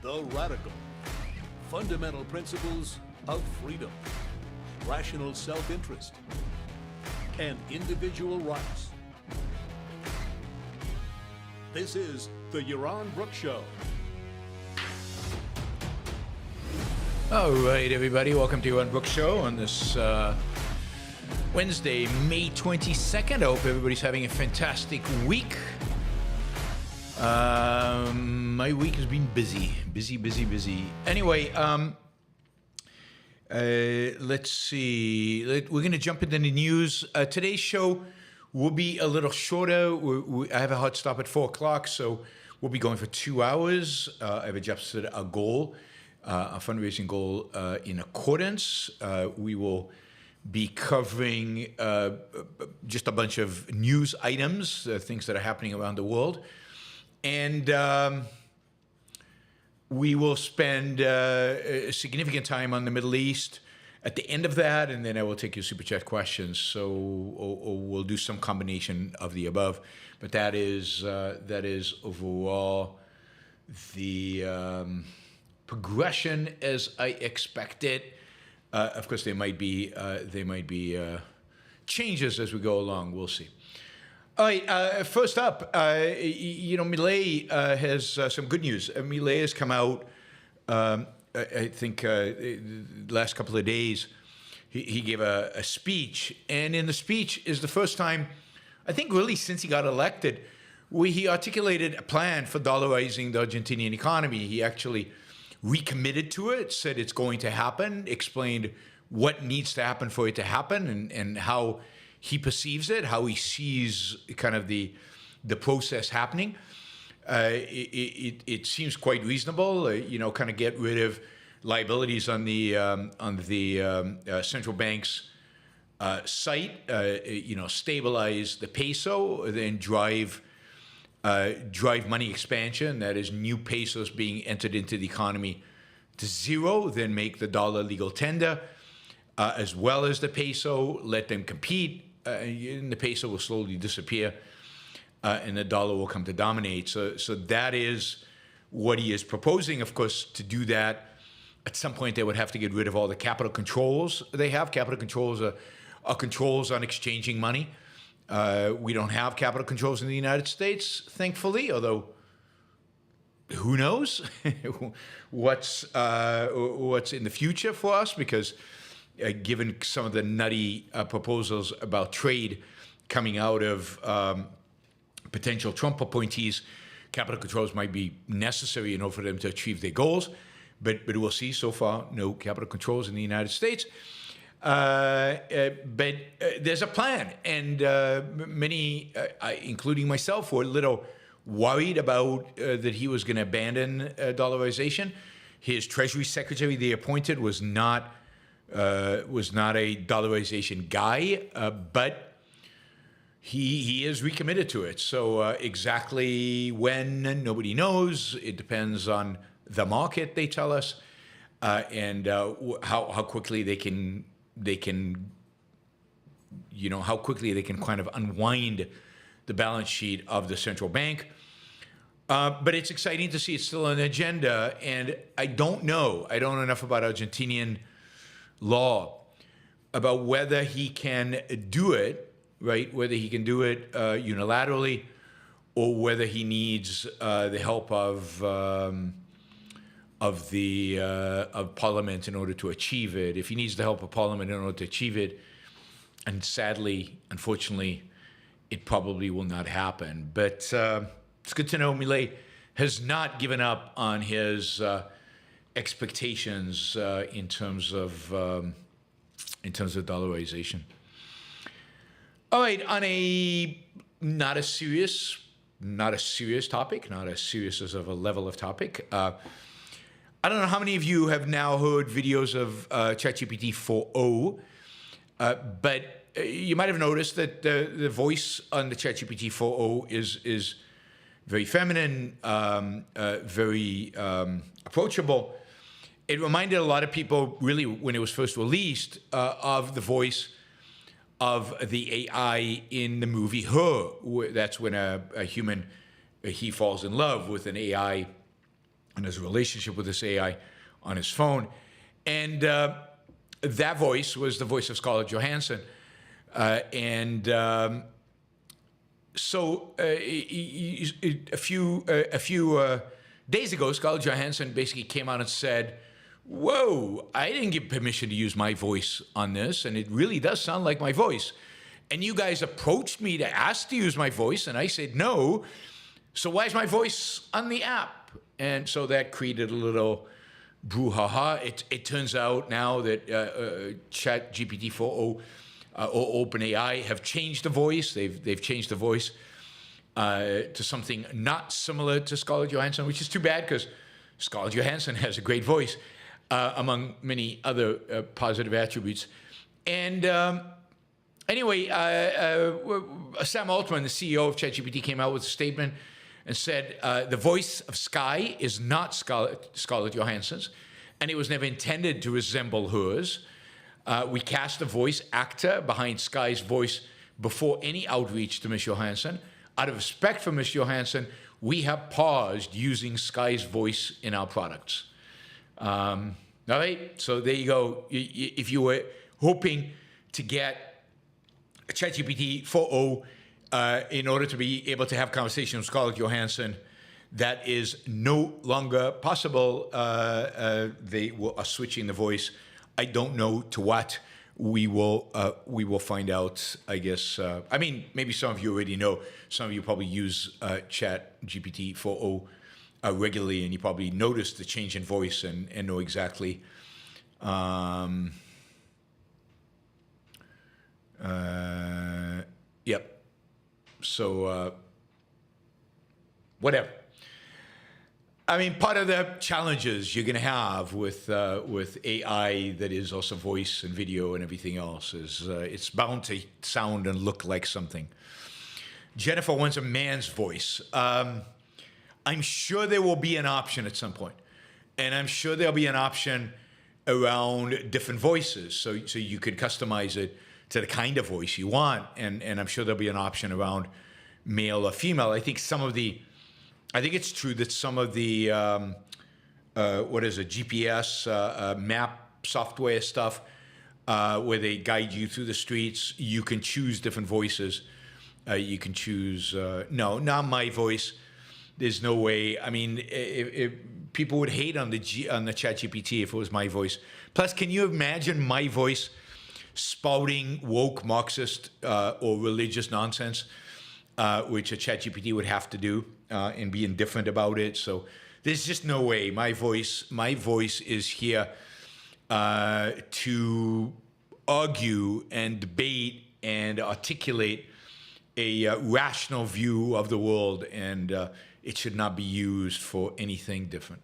The radical. Fundamental principles of freedom, rational self-interest, and individual rights. This is the Yaron Brook Show. All right, everybody. Welcome to Yaron Brook Show on this Wednesday, May 22nd. I hope everybody's having a fantastic week. My week has been busy. Anyway, let's see. We're going to jump into the news. Today's show will be a little shorter. I have a hard stop at 4 o'clock, so we'll be going for 2 hours. I've adjusted our goal, our fundraising goal, in accordance. We will be covering just a bunch of news items, things that are happening around the world. And we will spend a significant time on the Middle East at the end of that, and then I will take your Super Chat questions. So or we'll do some combination of the above. But that is overall the progression as I expected. Of course, there might be changes as we go along. We'll see. All right, first up, Milei has some good news. Milei has come out, I think, the last couple of days. He gave a speech, and in the speech is the first time, I think really since he got elected, where he articulated a plan for dollarizing the Argentinian economy. He actually recommitted to it, said it's going to happen, explained what needs to happen for it to happen, and how he perceives it, how he sees kind of the process happening. It seems quite reasonable. Kind of get rid of liabilities on the central bank's site. Stabilize the peso, then drive money expansion. That is, new pesos being entered into the economy to zero. Then make the dollar legal tender, as well as the peso. Let them compete. And the peso will slowly disappear, and the dollar will come to dominate. So that is what he is proposing. Of course, to do that, at some point they would have to get rid of all the capital controls they have. Capital controls are controls on exchanging money. We don't have capital controls in the United States, thankfully, although who knows what's in the future for us, because given some of the nutty proposals about trade coming out of potential Trump appointees, capital controls might be necessary in order for them to achieve their goals. But we'll see. So far, no capital controls in the United States. But there's a plan. And many, including myself, were a little worried about that he was going to abandon dollarization. His Treasury Secretary they appointed was not a dollarization guy, but he is recommitted to it. So exactly when, nobody knows. It depends on the market, they tell us, and how quickly they can how quickly they can kind of unwind the balance sheet of the central bank. But it's exciting to see it's still on the agenda, and I don't know enough about Argentinian law about whether he can do it, right? Whether he can do it unilaterally, or whether he needs the help of Parliament in order to achieve it. If he needs the help of Parliament in order to achieve it, and sadly, unfortunately, it probably will not happen. But it's good to know Milei has not given up on his expectations in terms of dollarization. All right, on a not as serious topic, not as serious as of a level of topic. I don't know how many of you have now heard videos of ChatGPT 4.0, but you might have noticed that the voice on the ChatGPT 4.0 is very feminine, very approachable. It reminded a lot of people, really, when it was first released, of the voice of the AI in the movie Her. That's when a human, he falls in love with an AI and his relationship with this AI on his phone. And that voice was the voice of Scarlett Johansson. So a few days ago, Scarlett Johansson basically came out and said, whoa, I didn't give permission to use my voice on this, and it really does sound like my voice. And you guys approached me to ask to use my voice, and I said no. So why is my voice on the app? And so that created a little brouhaha. It turns out now that ChatGPT 4.0 or OpenAI have changed the voice. They've changed the voice to something not similar to Scarlett Johansson, which is too bad because Scarlett Johansson has a great voice, among many other positive attributes. And anyway, Sam Altman, the CEO of ChatGPT, came out with a statement and said, the voice of Sky is not Scarlett Johansson's, and it was never intended to resemble hers. We cast a voice actor behind Sky's voice before any outreach to Ms. Johansson. Out of respect for Ms. Johansson, we have paused using Sky's voice in our products. All right, so there you go. If you were hoping to get ChatGPT 4.0 in order to be able to have conversations with Scarlett Johansson, that is no longer possible. They are switching the voice. I don't know to what. We will find out, I guess. I mean, maybe some of you already know. Some of you probably use ChatGPT 4.0 regularly, and you probably noticed the change in voice and know exactly. Yep. So, whatever. I mean, part of the challenges you're going to have with AI that is also voice and video and everything else is it's bound to sound and look like something. Jennifer wants a man's voice. I'm sure there will be an option at some point, and I'm sure there'll be an option around different voices, so you could customize it to the kind of voice you want, and I'm sure there'll be an option around male or female. I think it's true that some of the GPS map software stuff, where they guide you through the streets, you can choose different voices. You can choose no, not my voice. There's no way. I mean, if people would hate on the ChatGPT if it was my voice. Plus, can you imagine my voice spouting woke Marxist or religious nonsense, which a ChatGPT would have to do, and be indifferent about it? So there's just no way. My voice is here to argue and debate and articulate a rational view of the world, and it should not be used for anything different.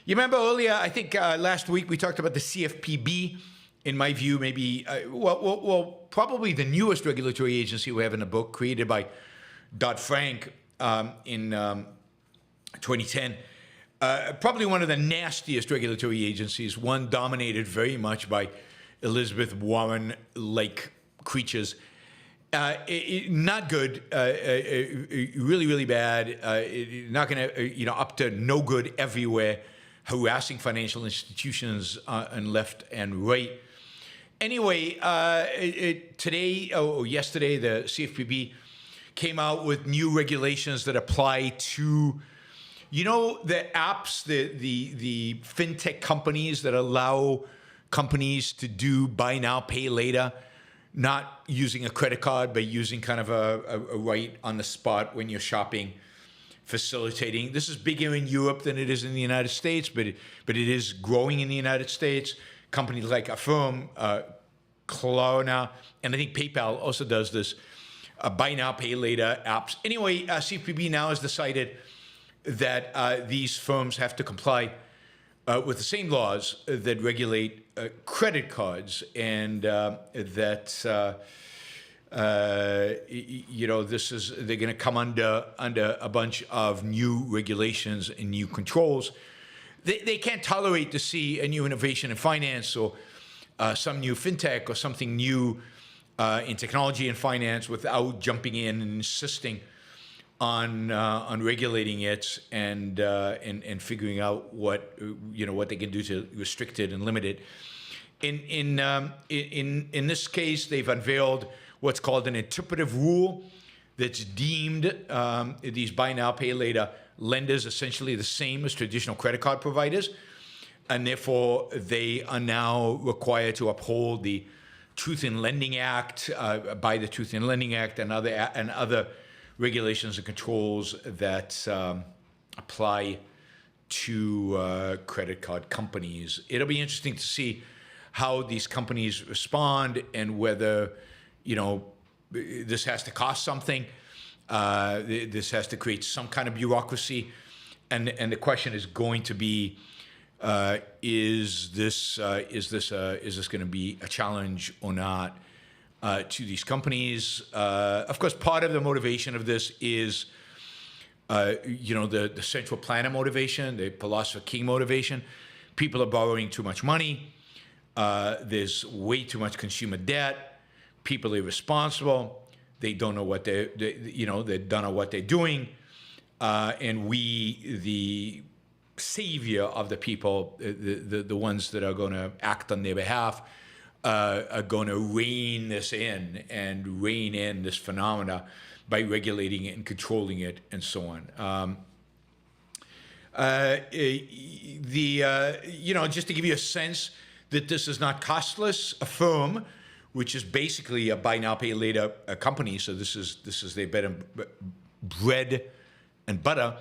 You remember earlier, I think last week we talked about the CFPB. In my view, maybe, probably the newest regulatory agency we have in the book, created by Dodd-Frank in 2010. Probably one of the nastiest regulatory agencies, one dominated very much by Elizabeth Warren-like creatures. Not good, really, really bad. Not going to, up to no good everywhere, harassing financial institutions on left and right. Anyway, today or yesterday, the CFPB came out with new regulations that apply to, the apps, the fintech companies that allow companies to do buy now, pay later, not using a credit card, but using kind of a right on the spot when you're shopping, facilitating. This is bigger in Europe than it is in the United States, but it is growing in the United States. Companies like Affirm, Klarna, and I think PayPal also does this, buy now, pay later apps. Anyway, CFPB now has decided that these firms have to comply with the same laws that regulate credit cards, and they're going to come under a bunch of new regulations and new controls. They can't tolerate to see a new innovation in finance or some new fintech or something new in technology and finance without jumping in and insisting on regulating it and figuring out what they can do to restrict it and limit it. In this case, they've unveiled what's called an interpretive rule that's deemed these buy now, pay later lenders essentially the same as traditional credit card providers, and therefore they are now required to uphold the Truth in Lending Act, by the Truth in Lending Act and other regulations and controls that apply to credit card companies. It'll be interesting to see how these companies respond and whether, this has to cost something. This has to create some kind of bureaucracy, and the question is going to be, is this going to be a challenge or not to these companies? Of course, part of the motivation of this is, the central planner motivation, the philosopher king motivation. People are borrowing too much money. There's way too much consumer debt. People are irresponsible. They don't know what they don't know what they're doing, and we, the savior of the people, the ones that are going to act on their behalf, are going to rein this in and rein in this phenomena by regulating it and controlling it and so on. Just to give you a sense that this is not costless, a firm, which is basically a buy now, pay later company, so this is their bread and butter.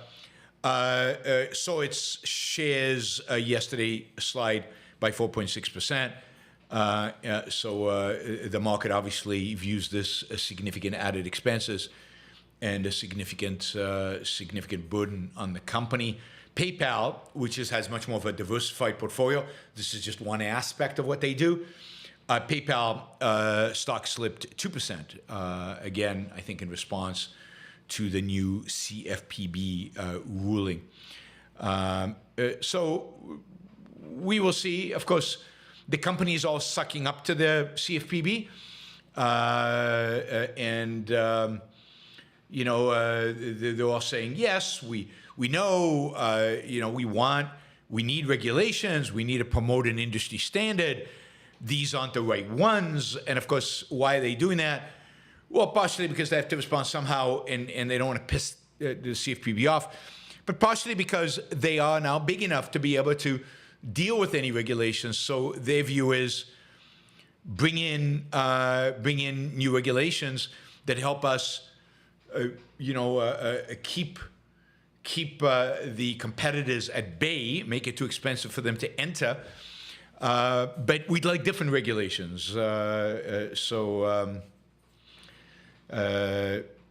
So its shares yesterday slide by 4.6%. So the market obviously views this as significant added expenses and a significant burden on the company. PayPal, which has much more of a diversified portfolio, this is just one aspect of what they do. PayPal stock slipped 2%, again, I think in response to the new CFPB ruling. So we will see. Of course, the company is all sucking up to the CFPB, they're all saying, yes, we know, we need regulations, we need to promote an industry standard. These aren't the right ones. And of course, why are they doing that? Well, partially because they have to respond somehow and they don't want to piss the CFPB off, but partially because they are now big enough to be able to deal with any regulations. So their view is bring in new regulations that help us, keep the competitors at bay, make it too expensive for them to enter. But we'd like different regulations.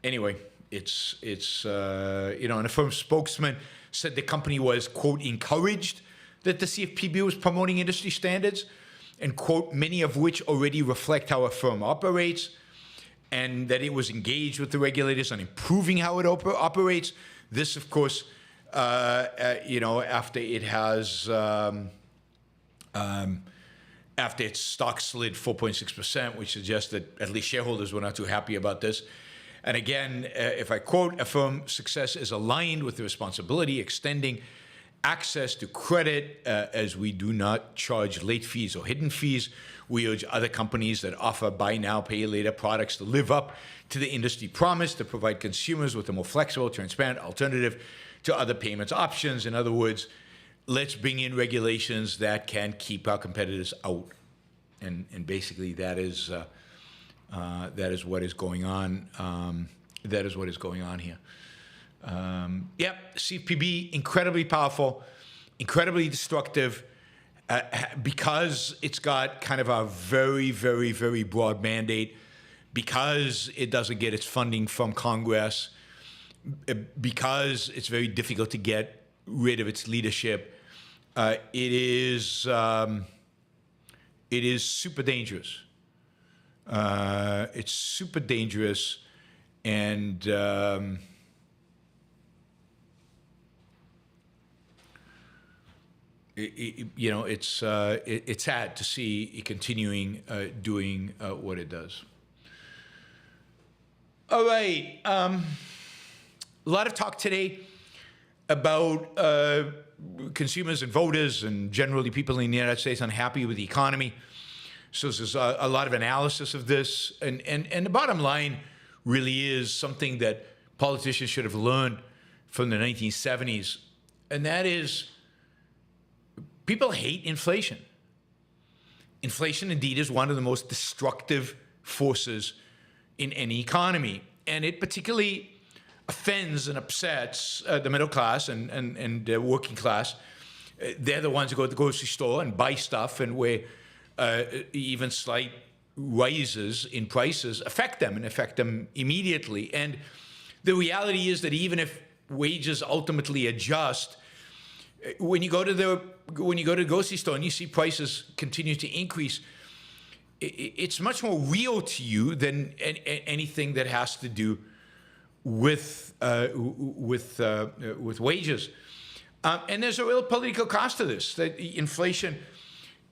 Anyway, it's and a firm spokesman said the company was, quote, encouraged that the CFPB was promoting industry standards, and, quote, many of which already reflect how a firm operates, and that it was engaged with the regulators on improving how it operates. This, of course, after it has, after its stock slid 4.6%, which suggests that at least shareholders were not too happy about this. And again, if I quote, a firm's success is aligned with the responsibility extending access to credit, as we do not charge late fees or hidden fees. We urge other companies that offer buy now, pay later products to live up to the industry promise to provide consumers with a more flexible, transparent alternative to other payments options. In other words, let's bring in regulations that can keep our competitors out. And basically that is what is going on. That is what is going on here. CFPB, incredibly powerful, incredibly destructive, because it's got kind of a very, very, very broad mandate, because it doesn't get its funding from Congress, because it's very difficult to get rid of its leadership. It is super dangerous. It's super dangerous, and it's sad to see it continuing doing what it does. All right, a lot of talk today about consumers and voters and generally people in the United States unhappy with the economy. So there's a lot of analysis of this. And the bottom line really is something that politicians should have learned from the 1970s. And that is, people hate inflation. Inflation, indeed, is one of the most destructive forces in any economy. And it particularly offends and upsets the middle class and the working class. They're the ones who go to the grocery store and buy stuff, and where even slight rises in prices affect them and affect them immediately. And the reality is that even if wages ultimately adjust, when you go to the grocery store and you see prices continue to increase, it's much more real to you than anything that has to do with wages. And there's a real political cost to this. That inflation,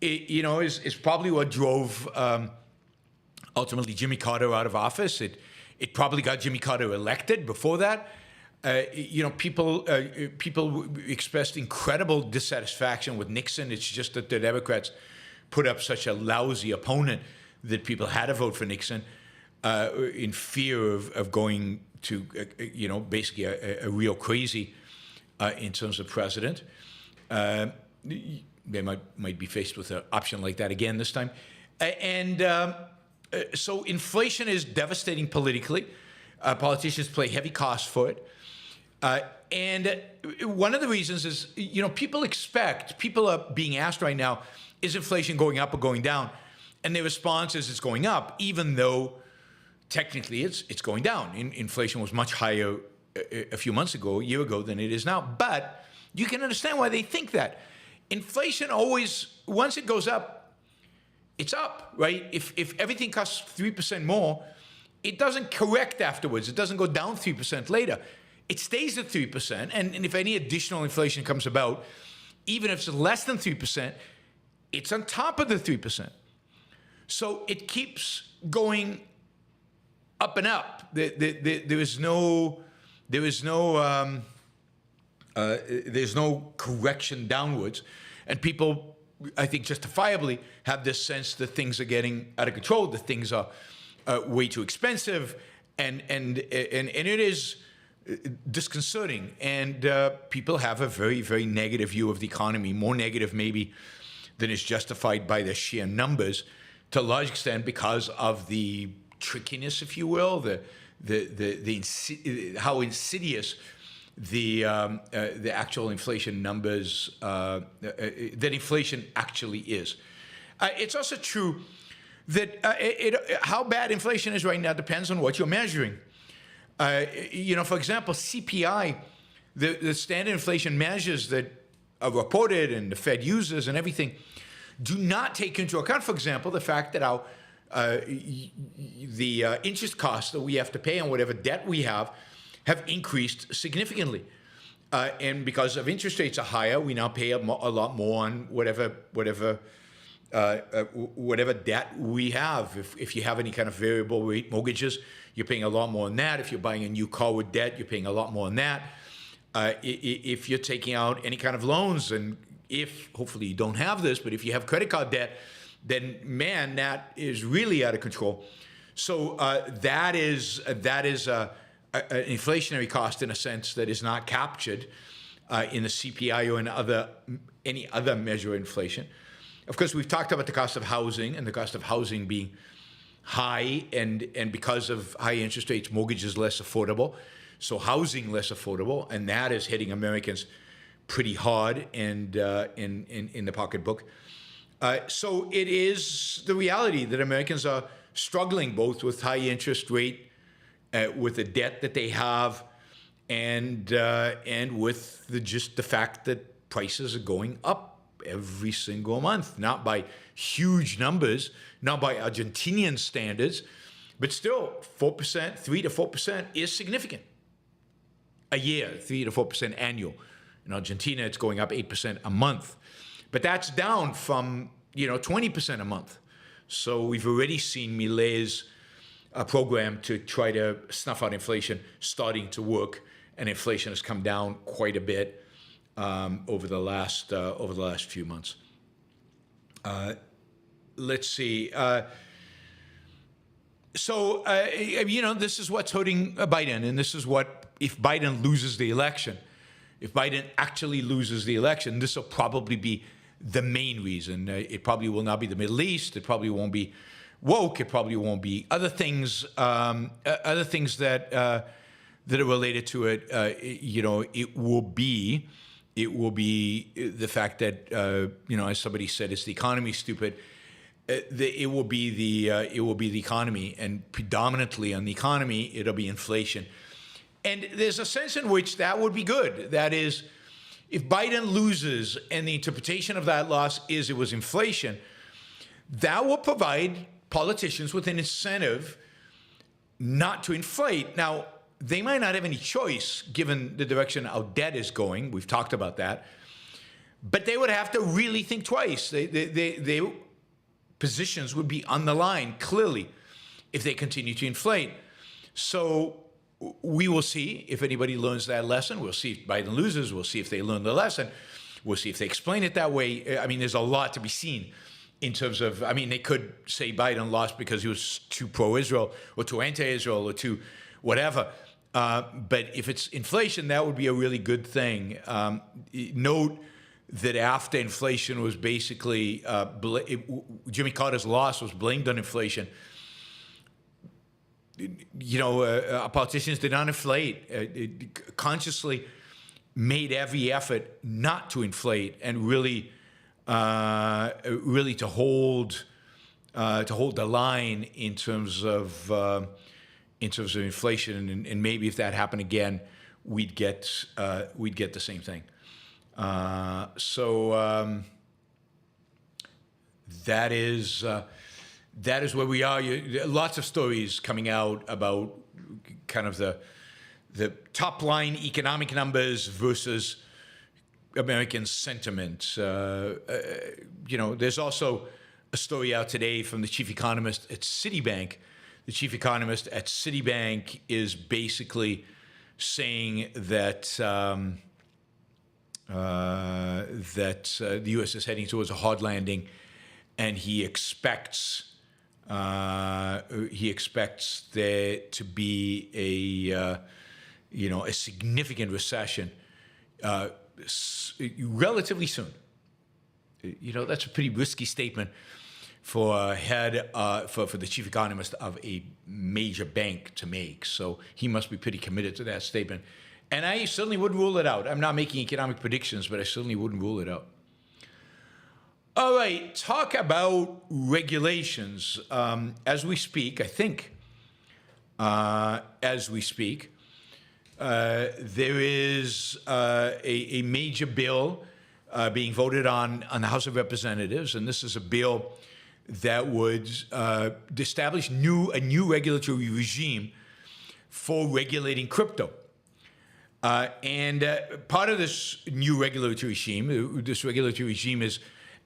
is probably what drove ultimately Jimmy Carter out of office. It probably got Jimmy Carter elected. Before that, people expressed incredible dissatisfaction with Nixon. It's just that the Democrats put up such a lousy opponent that people had to vote for Nixon in fear of going to, basically a real crazy in terms of president. They might be faced with an option like that again this time. So inflation is devastating politically. Politicians pay heavy costs for it. And one of the reasons is, people are being asked right now, is inflation going up or going down? And their response is it's going up, even though technically it's going down. Inflation was much higher a few months ago, a year ago, than it is now. But you can understand why they think that. Inflation always, once it goes up, it's up, right? If everything costs 3% more, it doesn't correct afterwards. It doesn't go down 3% later. It stays at 3%. And if any additional inflation comes about, even if it's less than 3%, it's on top of the 3%. So it keeps going up and up. There's no correction downwards. And people, I think justifiably, have this sense that things are getting out of control, that things are way too expensive, and it is disconcerting. And people have a very, very negative view of the economy, more negative maybe than is justified by the sheer numbers, to a large extent because of the trickiness, if you will, how insidious the actual inflation numbers, that inflation actually is. It's also true that how bad inflation is right now depends on what you're measuring. For example, CPI, the standard inflation measures that are reported and the Fed uses and everything, do not take into account, for example, the fact that the interest costs that we have to pay on whatever debt we have increased significantly. And because of interest rates are higher, we now pay a lot more on whatever debt we have. If you have any kind of variable rate mortgages, you're paying a lot more on that. If you're buying a new car with debt, you're paying a lot more on that. If you're taking out any kind of loans, and hopefully you don't have this, but if you have credit card debt, then man, that is really out of control. So that is an inflationary cost in a sense that is not captured in the CPI or in any other measure of inflation. Of course, we've talked about the cost of housing, and the cost of housing being high, and because of high interest rates, mortgages less affordable, so housing less affordable, and that is hitting Americans pretty hard and in the pocketbook. So it is the reality that Americans are struggling both with high interest rate, with the debt that they have, and with the fact that prices are going up every single month, not by huge numbers, not by Argentinian standards, but still 4%, 3 to 4% is significant. A year, 3 to 4% annual. In Argentina, it's going up 8% a month. But that's down from 20% a month. So we've already seen Milei's program to try to snuff out inflation starting to work. and inflation has come down quite a bit over the last few months. Let's see. This is what's hurting Biden, and this is what, if Biden loses the election, if Biden actually loses the election, this will probably be the main reason. It probably will not be the Middle East. It probably won't be woke. It probably won't be other things that are related to it. It will be the fact that as somebody said, it's the economy, stupid. It will be the economy, and predominantly on the economy, it'll be inflation. And there's a sense in which that would be good. That is, if Biden loses and the interpretation of that loss is it was inflation, that will provide politicians with an incentive not to inflate. Now, they might not have any choice given the direction our debt is going. We've talked about that. But they would have to really think twice. Their positions would be on the line, clearly, if they continue to inflate. So we will see if anybody learns that lesson. We'll see if Biden loses. We'll see if they learn the lesson. We'll see if they explain it that way. I mean, there's a lot to be seen in terms of, they could say Biden lost because he was too pro-Israel or too anti-Israel or too whatever. But if it's inflation, that would be a really good thing. Note that after inflation was basically, Jimmy Carter's loss was blamed on inflation. Our politicians did not inflate, consciously made every effort not to inflate and really to hold the line in terms of inflation, and maybe if that happened again, we'd get the same thing. That is where we are. Lots of stories coming out about kind of the top line economic numbers versus American sentiment. There's also a story out today from the chief economist at Citibank. The chief economist at Citibank is basically saying that the U.S. is heading towards a hard landing, and he expects there to be a significant recession relatively soon. That's a pretty risky statement for the chief economist of a major bank to make. So he must be pretty committed to that statement. And I certainly wouldn't rule it out. I'm not making economic predictions, but I certainly wouldn't rule it out. All right, talk about regulations. As we speak, I think, there is a major bill being voted on the House of Representatives, and this is a bill that would establish a new regulatory regime for regulating crypto. And part of this new regulatory regime is,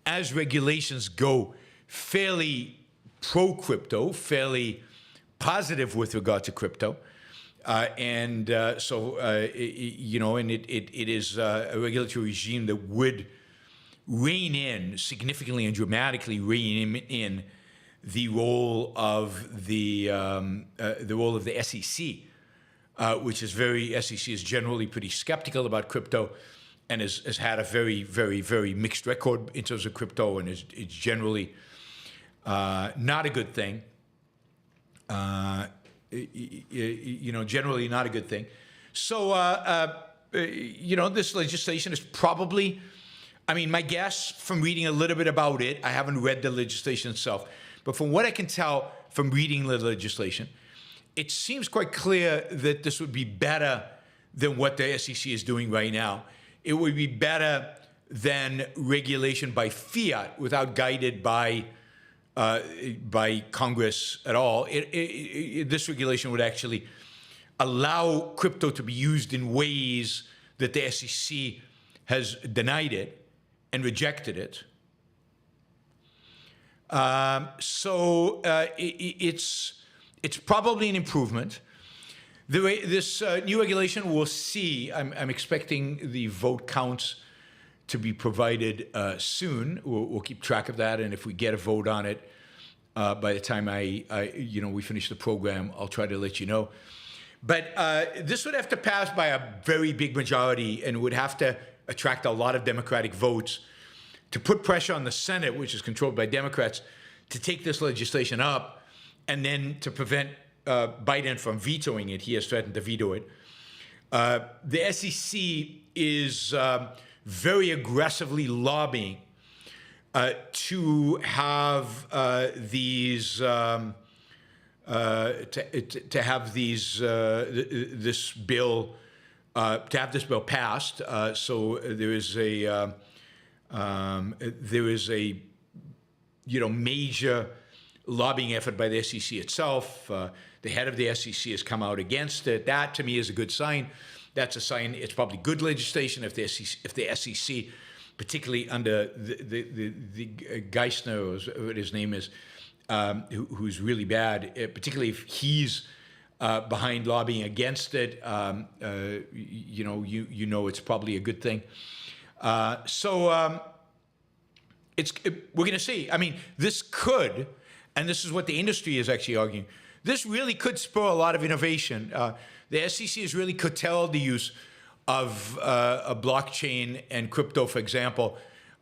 as regulations go fairly pro-crypto, fairly positive with regard to crypto, it is a regulatory regime that would rein in, significantly and dramatically rein in the role of the SEC, which is SEC is generally pretty skeptical about crypto, and has had a very, very, very mixed record in terms of crypto, and it's generally not a good thing. Generally not a good thing. So, this legislation is probably, my guess from reading a little bit about it, I haven't read the legislation itself, but from what I can tell from reading the legislation, it seems quite clear that this would be better than what the SEC is doing right now. It would be better than regulation by fiat without guided by Congress at all. This regulation would actually allow crypto to be used in ways that the SEC has denied it and rejected it. It's probably an improvement. The way this new regulation, we'll see. I'm expecting the vote counts to be provided soon. We'll keep track of that, and if we get a vote on it by the time we finish the program, I'll try to let you know. But this would have to pass by a very big majority, and would have to attract a lot of Democratic votes to put pressure on the Senate, which is controlled by Democrats, to take this legislation up, and then to prevent Biden from vetoing it. He has threatened to veto it. The SEC is very aggressively lobbying to have this bill passed. So there is a major lobbying effort by the SEC itself. The head of the SEC has come out against it. That, to me, is a good sign. That's a sign it's probably good legislation if the SEC, particularly under the Geithner, or what his name is, who's really bad, particularly if he's behind lobbying against it, it's probably a good thing. We're going to see. I mean, this could, and this is what the industry is actually arguing, this really could spur a lot of innovation. The SEC has really curtailed the use of a blockchain and crypto, for example,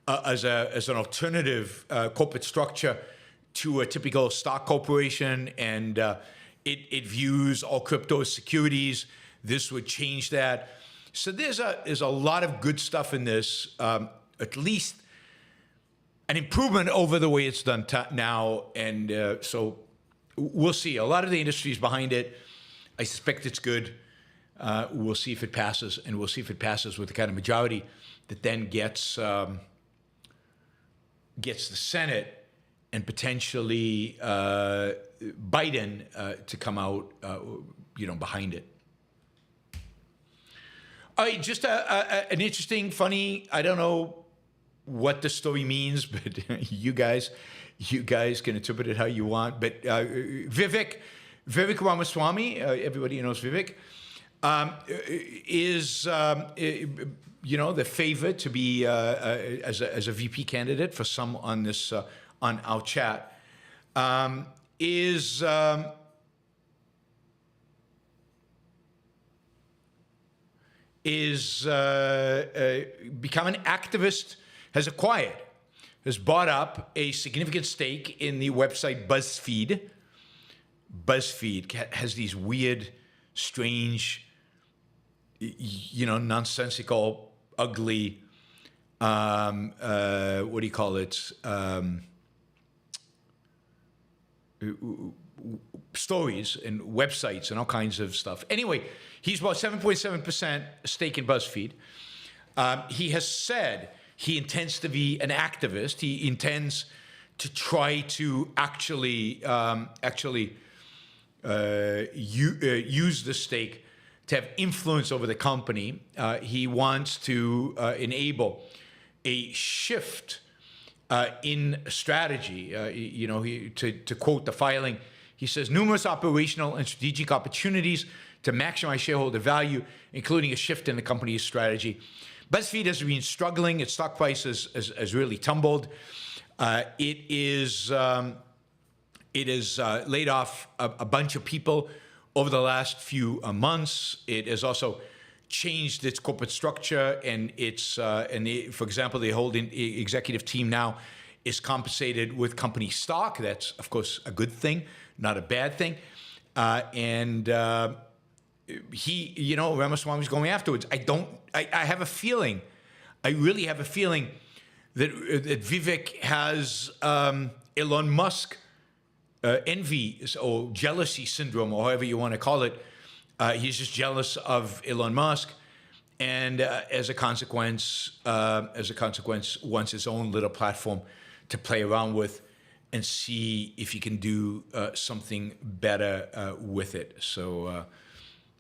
as an alternative corporate structure to a typical stock corporation, and it views all crypto as securities. This would change that. So there's a lot of good stuff in this, at least an improvement over the way it's done now, and so we'll see. A lot of the industry is behind it. I suspect it's good. We'll see if it passes, and we'll see if it passes with the kind of majority that then gets the Senate and potentially Biden to come out, behind it. All right, just an interesting, funny, I don't know what the story means, but you guys can interpret it how you want. But Vivek Ramaswamy, everybody knows Vivek, is the favorite to be as a VP candidate for some on this on our chat. Is become an activist, has bought up a significant stake in the website BuzzFeed. BuzzFeed has these weird, strange, nonsensical, ugly, what do you call it? Stories and websites and all kinds of stuff. Anyway, he's bought 7.7% stake in BuzzFeed. He has said he intends to be an activist. He intends to try to actually use the stake to have influence over the company. He wants to enable a shift in strategy. To quote the filing, he says, numerous operational and strategic opportunities to maximize shareholder value, including a shift in the company's strategy. BuzzFeed has been struggling. Its stock price has really tumbled. It has laid off a bunch of people over the last few months. It has also changed its corporate structure, and for example, the whole executive team now is compensated with company stock. That's, of course, a good thing, not a bad thing. Ramaswamy's going afterwards. I have a feeling, I really have a feeling that Vivek has Elon Musk envy or jealousy syndrome, or however you want to call it. He's just jealous of Elon Musk, and as a consequence, wants his own little platform to play around with and see if he can do something better with it. So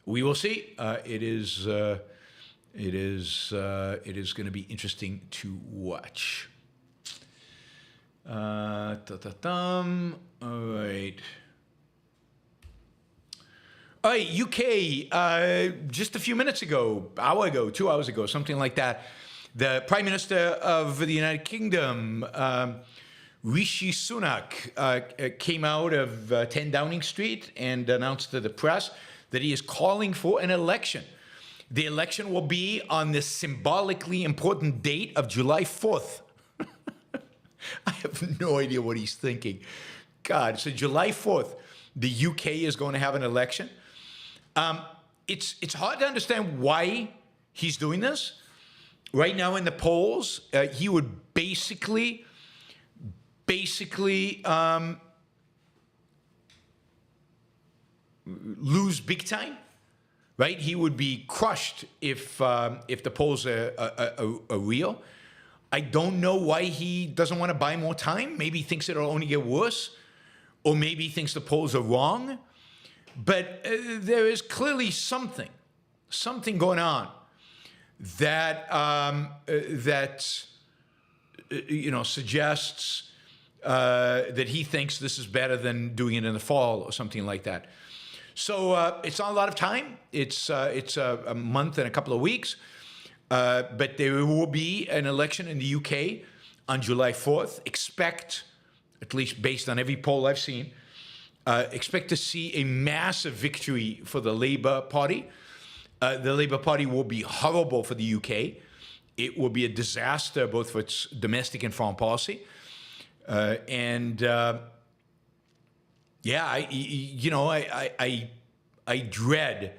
we will see. It is going to be interesting to watch. All right. All right, UK, just a few minutes ago, hour ago, 2 hours ago, something like that, the Prime Minister of the United Kingdom, Rishi Sunak, came out of 10 Downing Street and announced to the press that he is calling for an election. The election will be on the symbolically important date of July 4th. I have no idea what he's thinking. God, so July 4th, the UK is going to have an election. It's hard to understand why he's doing this. Right now in the polls, he would basically lose big time, right? He would be crushed if the polls are real. I don't know why he doesn't want to buy more time. Maybe he thinks it'll only get worse, or maybe he thinks the polls are wrong. But there is clearly something going on that suggests that he thinks this is better than doing it in the fall or something like that. So it's not a lot of time. It's a month and a couple of weeks. But there will be an election in the UK on July 4th. Expect, at least based on every poll I've seen, expect to see a massive victory for the Labour Party. The Labour Party will be horrible for the UK. It will be a disaster both for its domestic and foreign policy. I dread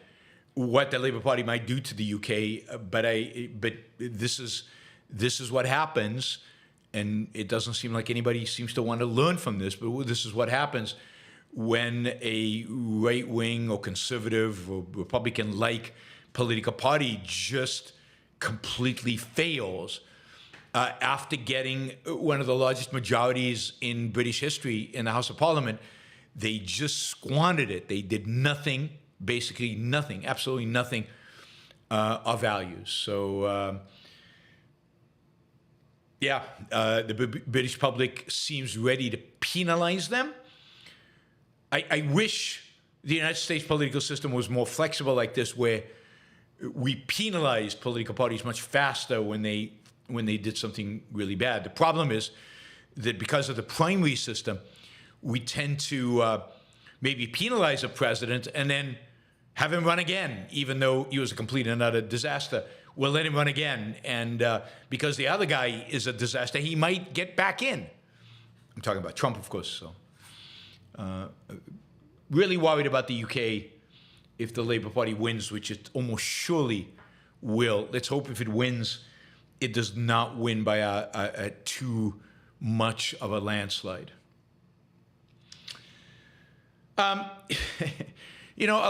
what the Labour Party might do to the UK, but this is what happens, and it doesn't seem like anybody seems to want to learn from this, but this is what happens when a right-wing or conservative or Republican-like political party just completely fails after getting one of the largest majorities in British history in the House of Parliament. They just squandered it. They did nothing, basically nothing, absolutely nothing of value. So, the British public seems ready to penalize them. I wish the United States political system was more flexible like this, where we penalized political parties much faster when they did something really bad. The problem is that because of the primary system, we tend to maybe penalize a president and then have him run again, even though he was a complete and utter disaster. We'll let him run again, and because the other guy is a disaster, he might get back in. I'm talking about Trump, of course. So, really worried about the UK if the Labour Party wins, which it almost surely will. Let's hope if it wins, it does not win by a too much of a landslide. A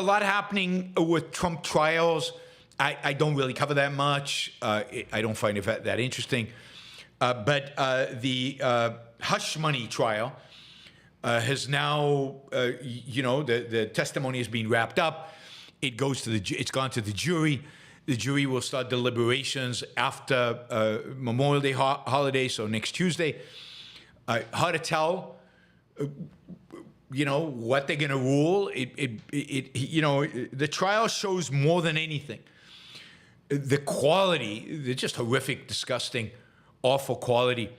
lot happening with Trump trials. I don't really cover that much. I don't find it that interesting. But the hush money trial has now, the testimony has been wrapped up. It's gone to the jury. The jury will start deliberations after Memorial Day holiday, so next Tuesday. Hard to tell, what they're going to rule. The trial shows more than anything the quality, the just horrific, disgusting, awful quality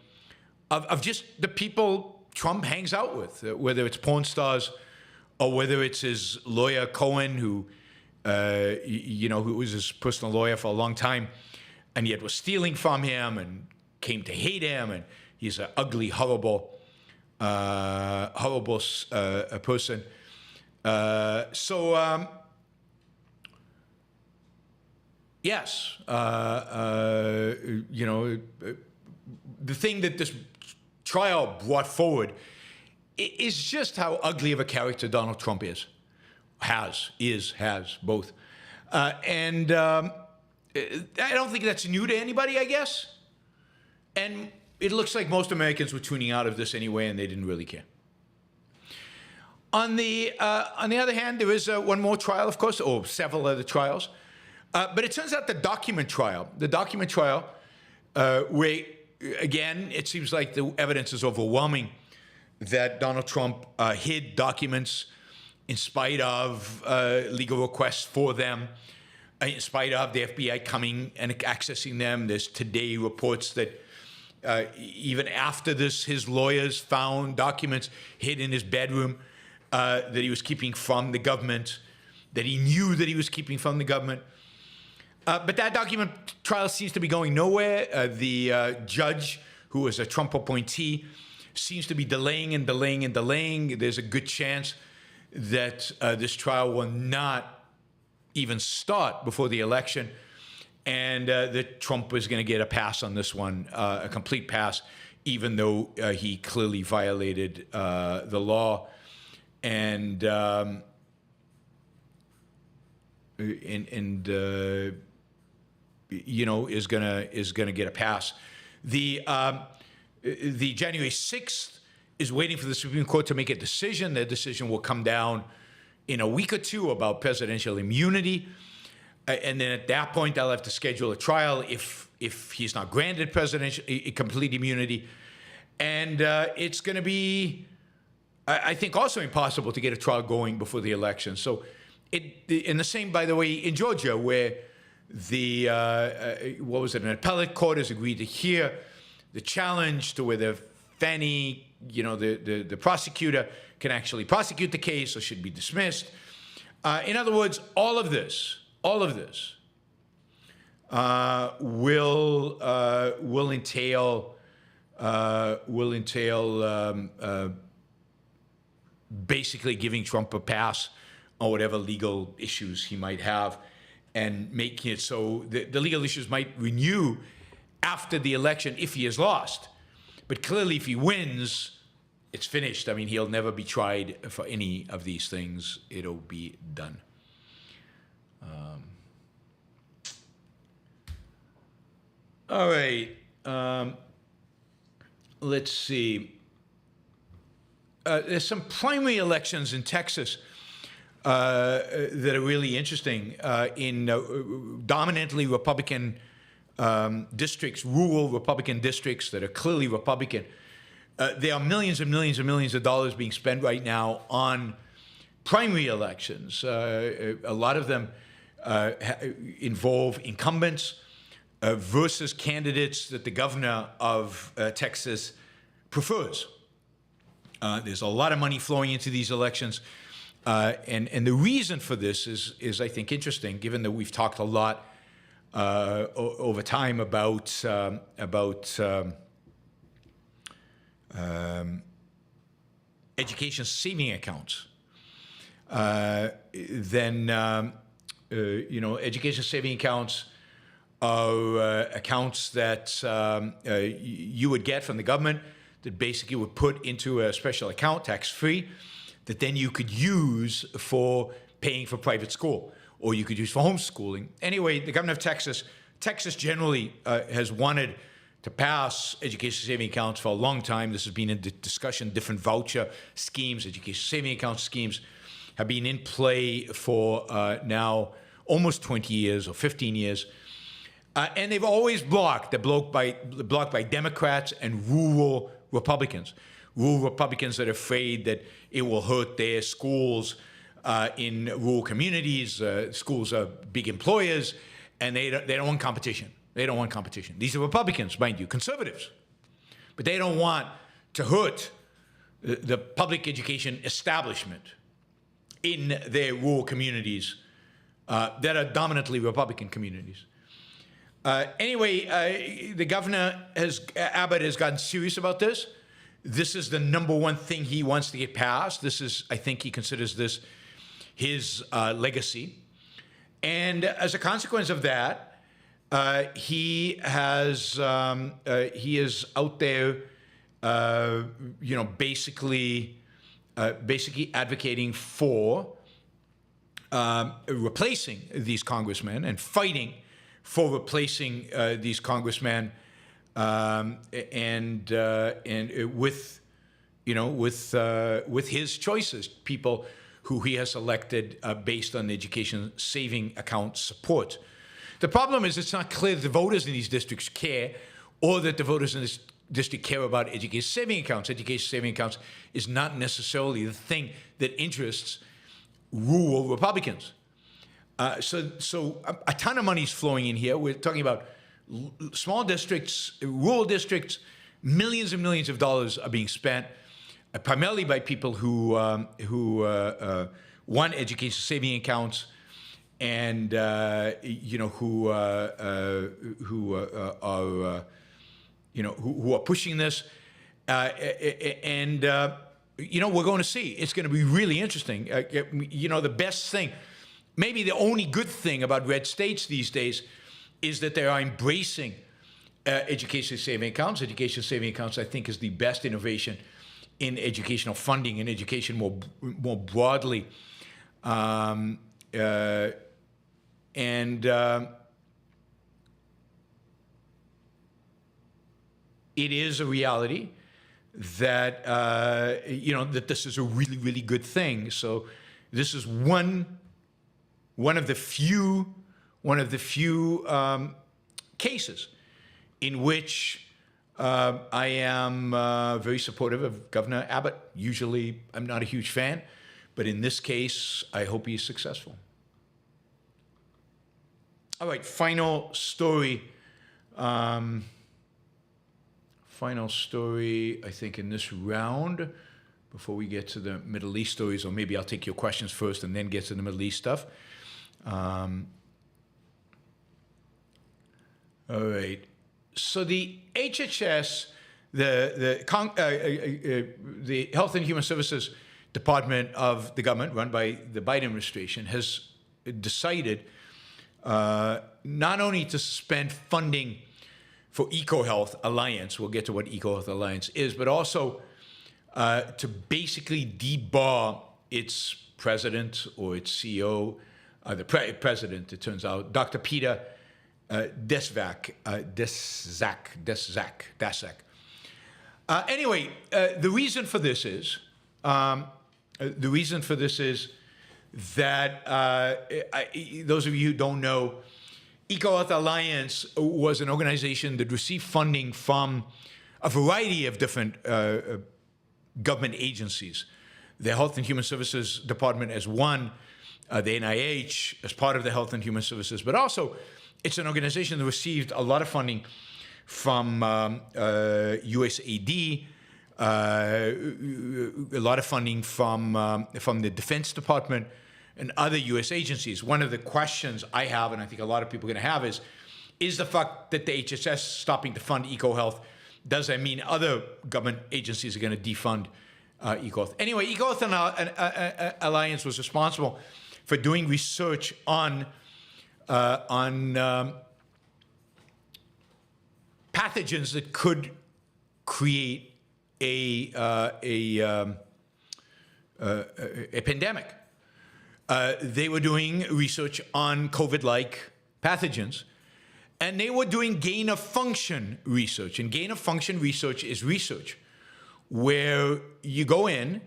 of just the people Trump hangs out with, whether it's porn stars or whether it's his lawyer Cohen, who was his personal lawyer for a long time, and yet was stealing from him and came to hate him, and he's an ugly, horrible person. Yes, the thing that this trial brought forward is just how ugly of a character Donald Trump is, has both. And I don't think that's new to anybody, I guess. And it looks like most Americans were tuning out of this anyway, and they didn't really care. On the other hand, there is one more trial, of course, or several other trials. But it turns out the document trial, where, again, it seems like the evidence is overwhelming that Donald Trump hid documents in spite of legal requests for them, in spite of the FBI coming and accessing them. There's today reports that even after this, his lawyers found documents hid in his bedroom that he was keeping from the government, that he knew that he was keeping from the government. But that document trial seems to be going nowhere. The judge, who is a Trump appointee, seems to be delaying and delaying and delaying. There's a good chance that this trial will not even start before the election, and that Trump is going to get a pass on this one, a complete pass, even though he clearly violated the law, and you know, is gonna get a pass. The January 6th is waiting for the Supreme Court to make a decision. Their decision will come down in a week or two about presidential immunity. And then at that point, they'll have to schedule a trial if he's not granted presidential complete immunity. And it's going to be, I think, also impossible to get a trial going before the election. So in the same, by the way, in Georgia, where the, what was it, an appellate court has agreed to hear the challenge to whether Fannie, you know, the prosecutor can actually prosecute the case or should be dismissed. In other words, all of this will entail basically giving Trump a pass on whatever legal issues he might have, and making it so the legal issues might renew after the election if he has lost. But clearly, if he wins, it's finished. I mean, he'll never be tried for any of these things. It'll be done. All right. Let's see. There's some primary elections in Texas that are really interesting in dominantly Republican districts, rural Republican districts that are clearly Republican. There are millions and millions and millions of dollars being spent right now on primary elections. A lot of them involve incumbents versus candidates that the governor of Texas prefers. There's a lot of money flowing into these elections. And the reason for this is I think, interesting, given that we've talked a lot over time about education saving accounts. You know, education saving accounts are accounts that you would get from the government that basically would put into a special account, tax-free, that then you could use for paying for private school, or you could use for homeschooling. Anyway, the governor of Texas generally has wanted to pass education saving accounts for a long time. This has been in discussion. Different voucher schemes, education saving account schemes have been in play for now almost 20 years or 15 years. And they've always blocked. They're blocked by Democrats and rural Republicans. Rural Republicans that are afraid that it will hurt their schools in rural communities. Schools are big employers, and they don't want competition. They don't want competition. These are Republicans, mind you, conservatives. But they don't want to hurt the public education establishment in their rural communities that are dominantly Republican communities. Anyway, the governor Abbott has gotten serious about this. This is the number one thing he wants to get passed. This is, I think he considers this his legacy. And as a consequence of that, he is out there, you know, basically advocating for replacing these congressmen and fighting for replacing these congressmen, and with, you know, with his choices, people who he has selected based on the education saving account support. The problem is it's not clear that the voters in these districts care, or that the voters in this district care about education saving accounts. Education saving accounts is not necessarily the thing that interests rural Republicans. So a ton of money is flowing in here. We're talking about small districts, rural districts. Millions and millions of dollars are being spent, primarily by people who want education saving accounts, and who are pushing this, and we're going to see. It's going to be really interesting. The best thing, maybe the only good thing about red states these days, is that they are embracing education saving accounts. Education saving accounts, I think, is the best innovation in educational funding and education more broadly. It is a reality that that this is a really, really good thing. So this is one of the few cases in which I am very supportive of Governor Abbott. Usually, I'm not a huge fan, but in this case, I hope he's successful. All right, final story. Final story, I think, in this round, before we get to the Middle East stories, or maybe I'll take your questions first and then get to the Middle East stuff. All right. So the HHS, the Health and Human Services Department of the government, run by the Biden administration, has decided not only to suspend funding for EcoHealth Alliance, we'll get to what EcoHealth Alliance is, but also to basically debar its president or its CEO, the president, it turns out, Dr. Peter Daszak. Anyway, the reason for this is that those of you who don't know, EcoHealth Alliance was an organization that received funding from a variety of different government agencies. The Health and Human Services Department as one, the NIH as part of the Health and Human Services, but also it's an organization that received a lot of funding from USAID, a lot of funding from the Defense Department and other U.S. agencies. One of the questions I have, and I think a lot of people are going to have, is the fact that the HHS stopping to fund EcoHealth, does that mean other government agencies are going to defund EcoHealth? Anyway, EcoHealth Alliance was responsible for doing research on pathogens that could create a pandemic. They were doing research on COVID-like pathogens, and they were doing gain-of-function research. And gain-of-function research is research where you go in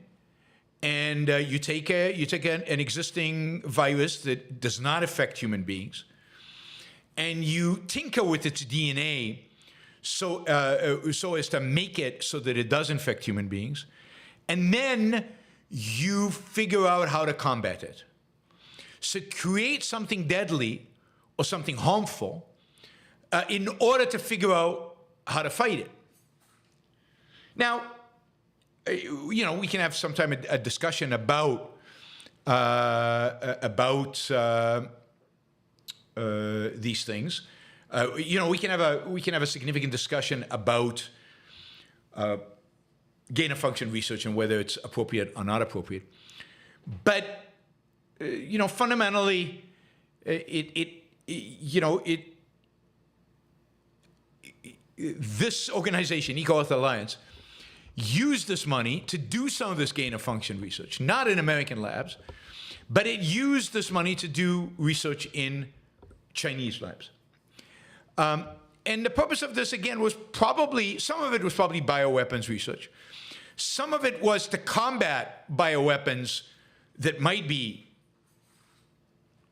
and you take an existing virus that does not affect human beings, and you tinker with its DNA so as to make it so that it does infect human beings, and then you figure out how to combat it. So create something deadly or something harmful in order to figure out how to fight it. Now, we can have sometime a discussion about these things. We can have a significant discussion about gain-of-function research and whether it's appropriate or not appropriate. But fundamentally, this organization, EcoHealth Alliance, used this money to do some of this gain-of-function research, not in American labs, but it used this money to do research in Chinese labs. And the purpose of this, again, was some of it was probably bioweapons research. Some of it was to combat bioweapons that might be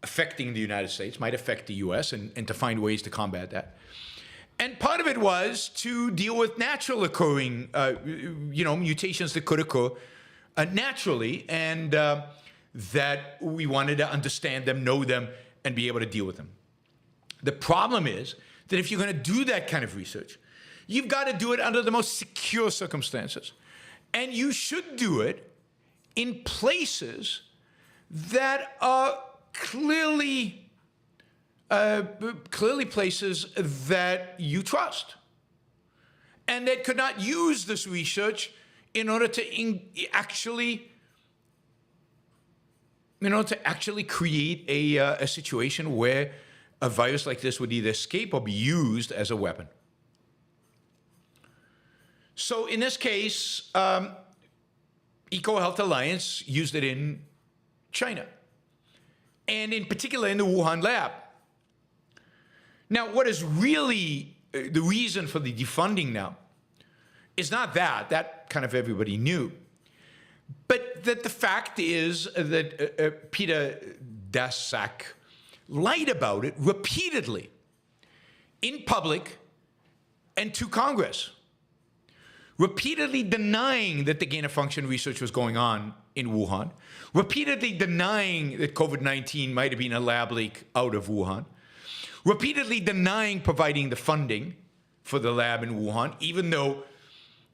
affecting the United States, might affect the US, and to find ways to combat that. And part of it was to deal with natural occurring, mutations that could occur naturally. And that we wanted to understand them, know them, and be able to deal with them. The problem is that if you're going to do that kind of research, you've got to do it under the most secure circumstances. And you should do it in places that are clearly places that you trust, and that could not use this research in order to actually create a situation where a virus like this would either escape or be used as a weapon. So in this case, EcoHealth Alliance used it in China, and in particular in the Wuhan lab. Now, what is really the reason for the defunding now is not that kind of everybody knew, but that the fact is that Peter Daszak lied about it repeatedly in public and to Congress, repeatedly denying that the gain-of-function research was going on in Wuhan, repeatedly denying that COVID-19 might have been a lab leak out of Wuhan, repeatedly denying providing the funding for the lab in Wuhan, even though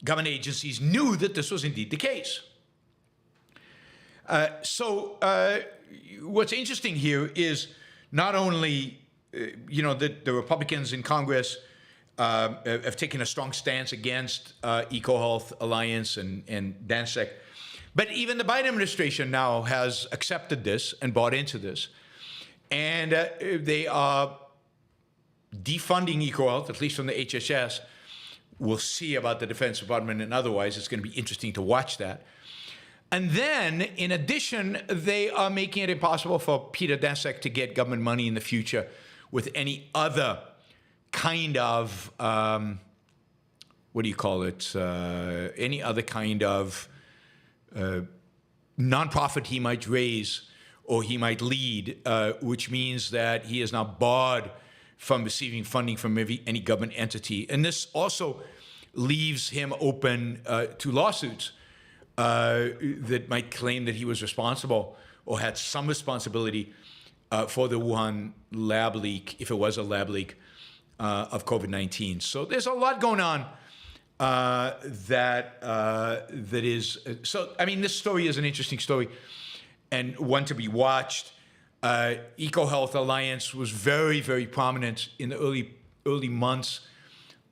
government agencies knew that this was indeed the case. What's interesting here is not only, that the Republicans in Congress have taken a strong stance against EcoHealth Alliance and Daszak, but even the Biden administration now has accepted this and bought into this, and they are defunding EcoHealth, at least from the HHS. We'll see about the Defense Department and otherwise. It's going to be interesting to watch that. And then, in addition, they are making it impossible for Peter Daszak to get government money in the future with any other kind of, any other kind of nonprofit he might raise or he might lead, which means that he is now barred from receiving funding from any government entity. And this also leaves him open to lawsuits that might claim that he was responsible or had some responsibility for the Wuhan lab leak, if it was a lab leak, of COVID-19. So there's a lot going on that is... this story is an interesting story and one to be watched. EcoHealth Alliance was very, very prominent in the early months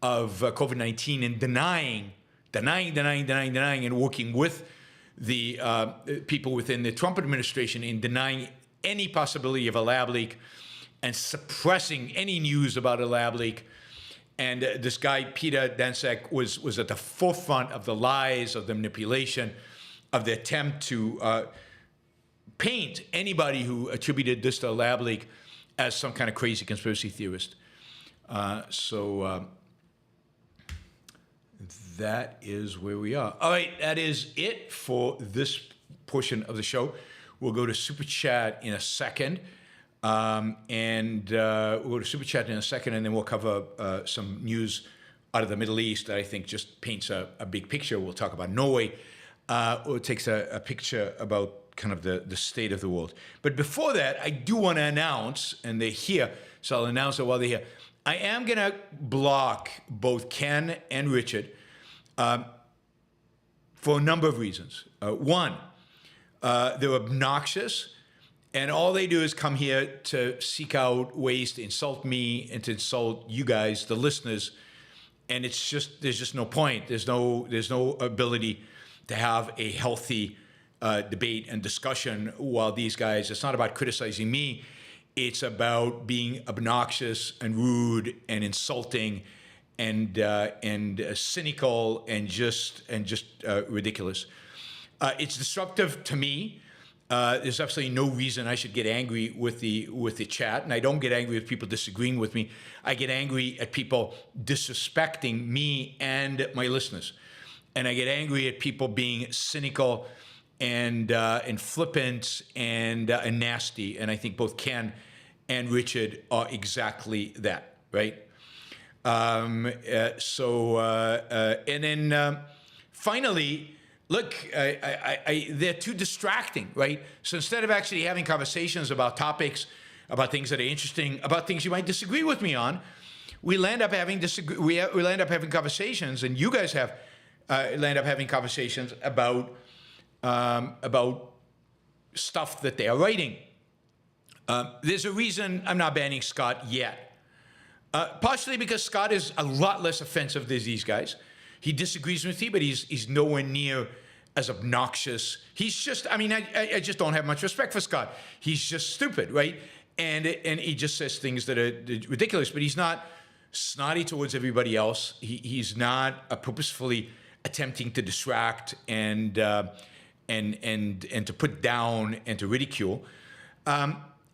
of COVID-19 in denying, and working with the people within the Trump administration in denying any possibility of a lab leak and suppressing any news about a lab leak. And this guy, Peter Daszak, was at the forefront of the lies, of the manipulation, of the attempt to paint anybody who attributed this to a lab leak as some kind of crazy conspiracy theorist. That is where we are. All right, that is it for this portion of the show. We'll go to Super Chat in a second. We'll go to Super Chat in a second, and then we'll cover some news out of the Middle East that I think just paints a big picture. We'll talk about Norway. It takes a picture about kind of the state of the world. But before that, I do want to announce, and they're here, so I'll announce it while they're here. I am going to block both Ken and Richard for a number of reasons. One, they're obnoxious, and all they do is come here to seek out ways to insult me and to insult you guys, the listeners, and there's just no point. There's no ability to have a healthy debate and discussion while these guys, it's not about criticizing me, it's about being obnoxious and rude and insulting and cynical and just ridiculous. It's disruptive to me. There's absolutely no reason I should get angry with the chat, and I don't get angry with people disagreeing with me. I get angry at people disrespecting me and my listeners, and I get angry at people being cynical and flippant and nasty. And I think both Ken and Richard are exactly that, right? And then finally, look, they're too distracting, right? So instead of actually having conversations about topics, about things that are interesting, about things you might disagree with me on, we land up having conversations, and you guys land up having conversations about stuff that they are writing. There's a reason I'm not banning Scott yet. Partially because Scott is a lot less offensive than these guys. He disagrees with me, but he's nowhere near as obnoxious. He's just, I just don't have much respect for Scott. He's just stupid, right? And he just says things that are ridiculous, but he's not snotty towards everybody else. He's not purposefully attempting to distract and to put down and to ridicule.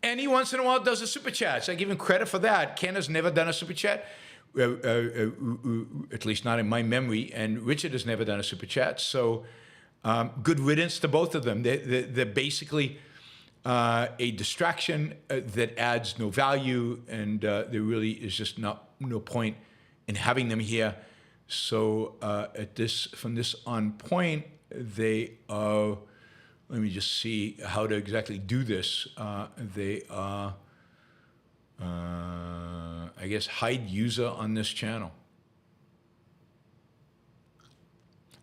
And he once in a while does a super chat. So I give him credit for that. Ken has never done a super chat, at least not in my memory. And Richard has never done a super chat. So good riddance to both of them. They're basically a distraction that adds no value, and there really is just no point in having them here. So from this on point, they are. Let me just see how to exactly do this. They are, I guess, hide user on this channel.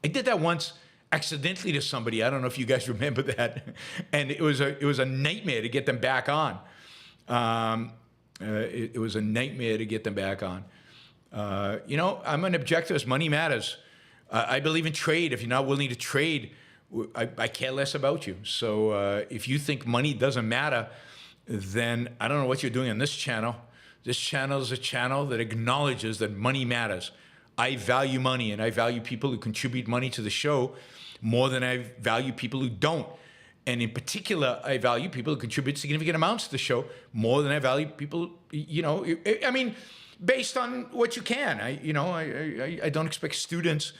I did that once accidentally to somebody. I don't know if you guys remember that, and it was a nightmare to get them back on. It was a nightmare to get them back on. I'm an objectivist. Money matters. I believe in trade. If you're not willing to trade, I care less about you. So if you think money doesn't matter, then I don't know what you're doing on this channel. This channel is a channel that acknowledges that money matters. I value money, and I value people who contribute money to the show more than I value people who don't. And in particular, I value people who contribute significant amounts to the show more than I value people, based on what you can. I don't expect students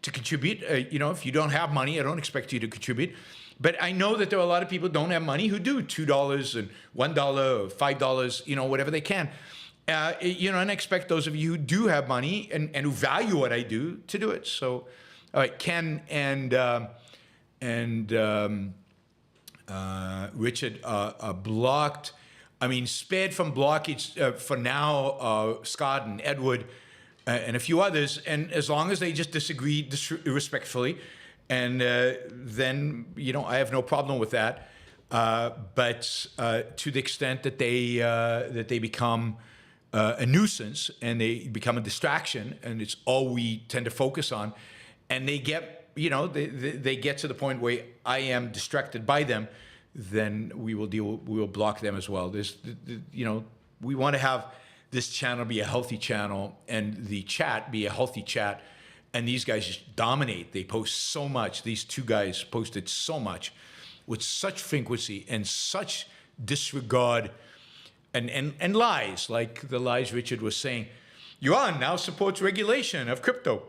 to contribute. If you don't have money, I don't expect you to contribute. But I know that there are a lot of people who don't have money who do $2 and $1 or $5, whatever they can. And I expect those of you who do have money and who value what I do to do it. So, all right, Ken and Richard are blocked. Spared from blockage for now, Scott and Edward, and a few others, and as long as they just disagree respectfully, and then I have no problem with that. But to the extent that they become a nuisance and they become a distraction, and it's all we tend to focus on, and they get they get to the point where I am distracted by them, then we will block them as well. We want to have this channel be a healthy channel and the chat be a healthy chat. And these guys just dominate. They post so much. These two guys posted so much with such frequency and such disregard and lies, like the lies Richard was saying. Yaron now supports regulation of crypto.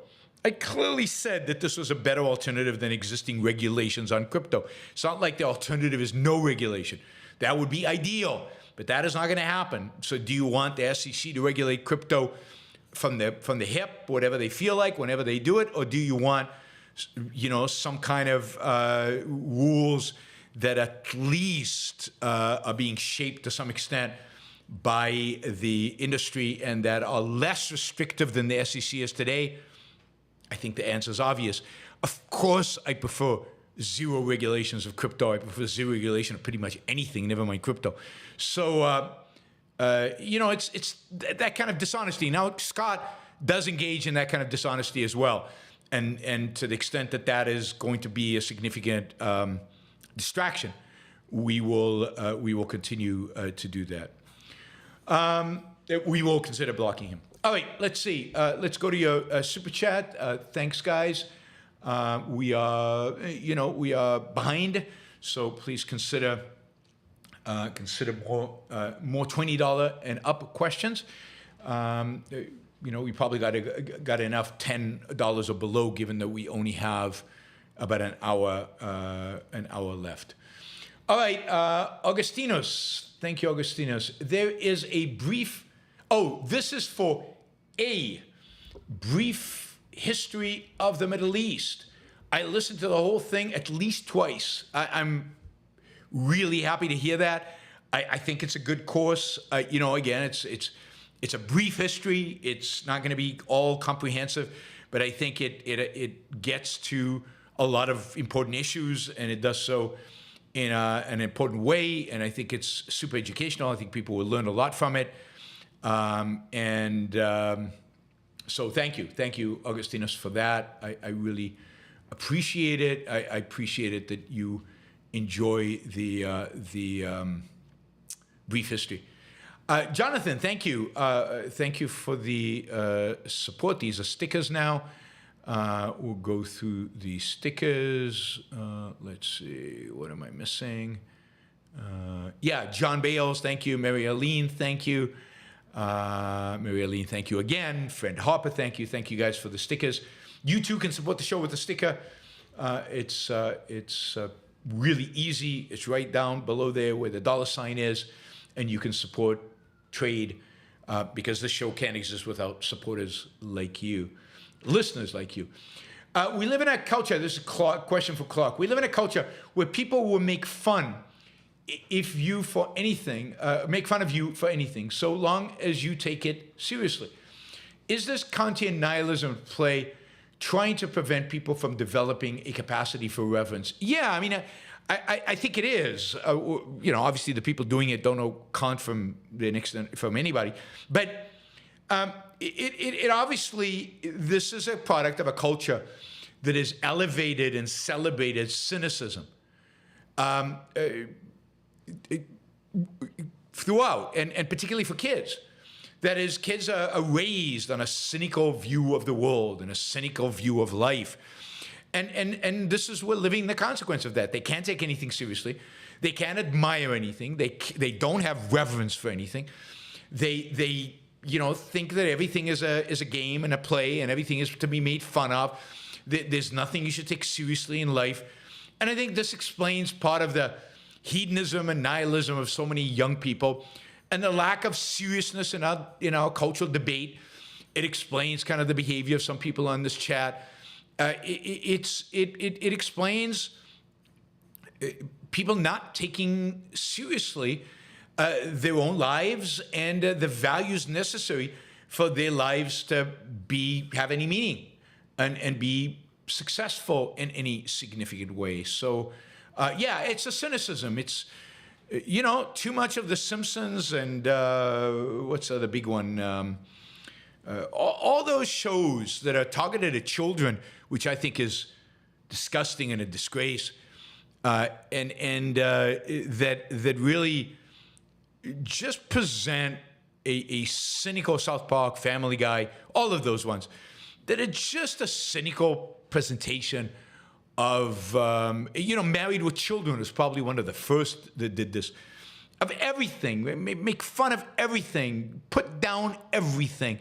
I clearly said that this was a better alternative than existing regulations on crypto. It's not like the alternative is no regulation. That would be ideal. But that is not going to happen. So do you want the SEC to regulate crypto from the hip, whatever they feel like, whenever they do it? Or do you want, some kind of rules that at least are being shaped to some extent by the industry and that are less restrictive than the SEC is today? I think the answer is obvious. Of course, I prefer zero regulations of crypto. I prefer zero regulation of pretty much anything, never mind crypto. So, it's that kind of dishonesty. Now, Scott does engage in that kind of dishonesty as well. And to the extent that that is going to be a significant distraction, we will continue to do that. We will consider blocking him. All right, let's see. Let's go to your super chat. Thanks, guys. We are behind, so please consider more $20 and up questions. We probably got enough $10 or below, given that we only have about an hour left. All right, Augustinos. Thank you, Augustinos. There is a brief. Oh, this is for a brief history of the Middle East. I listened to the whole thing at least twice. I'm really happy to hear that. I think it's a good course. Again, it's a brief history. It's not going to be all comprehensive, but I think it gets to a lot of important issues, and it does so in an important way. And I think it's super educational. I think people will learn a lot from it. So thank you, Augustinus, for that. I really appreciate it. I appreciate it that you enjoy the brief history. Jonathan, thank you. Thank you for the support. These are stickers now. We'll go through the stickers. Let's see, what am I missing? John Bales, thank you. Mary Aline, thank you. Mary Aline, thank you again. Friend Harper, thank you. Thank you guys for the stickers. You too can support the show with a sticker. It's really easy. It's right down below there where the $ is, and you can support trade because this show can't exist without supporters like you, listeners like you. We live in a culture, this is a question for Clark. We live in a culture where people will make fun make fun of you for anything, so long as you take it seriously. Is this Kantian nihilism at play, trying to prevent people from developing a capacity for reverence? Yeah, I mean, I think it is. Obviously the people doing it don't know Kant from anybody, but it obviously, this is a product of a culture that has elevated and celebrated cynicism throughout, and particularly for kids. That is, kids are raised on a cynical view of the world and a cynical view of life. And this is, we're living the consequence of that. They can't take anything seriously. They can't admire anything. They don't have reverence for anything. They think that everything is a game and a play, and everything is to be made fun of. There's nothing you should take seriously in life. And I think this explains part of the hedonism and nihilism of so many young people, and the lack of seriousness in our cultural debate. It explains kind of the behavior of some people on this chat. It explains people not taking seriously their own lives and the values necessary for their lives to have any meaning and be successful in any significant way. So, it's a cynicism. It's, too much of The Simpsons and what's the other big one? All those shows that are targeted at children, which I think is disgusting and a disgrace, that really just present a cynical South Park, Family Guy, all of those ones, that are just a cynical presentation of, Married with Children is probably one of the first that did this, of everything, make fun of everything, put down everything.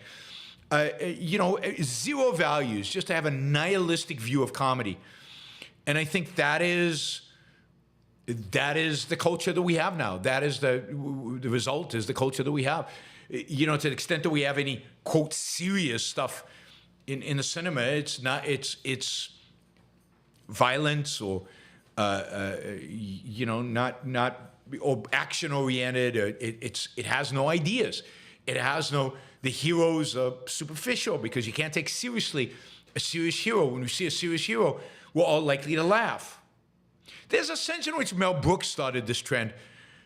Zero values, just to have a nihilistic view of comedy. And I think that is the culture that we have now. That is the result is the culture that we have. To the extent that we have any, quote, serious stuff in the cinema, it's violence or, not or action oriented. It has no ideas. It has no. The heroes are superficial because you can't take seriously a serious hero. When we see a serious hero, we're all likely to laugh. There's a sense in which Mel Brooks started this trend,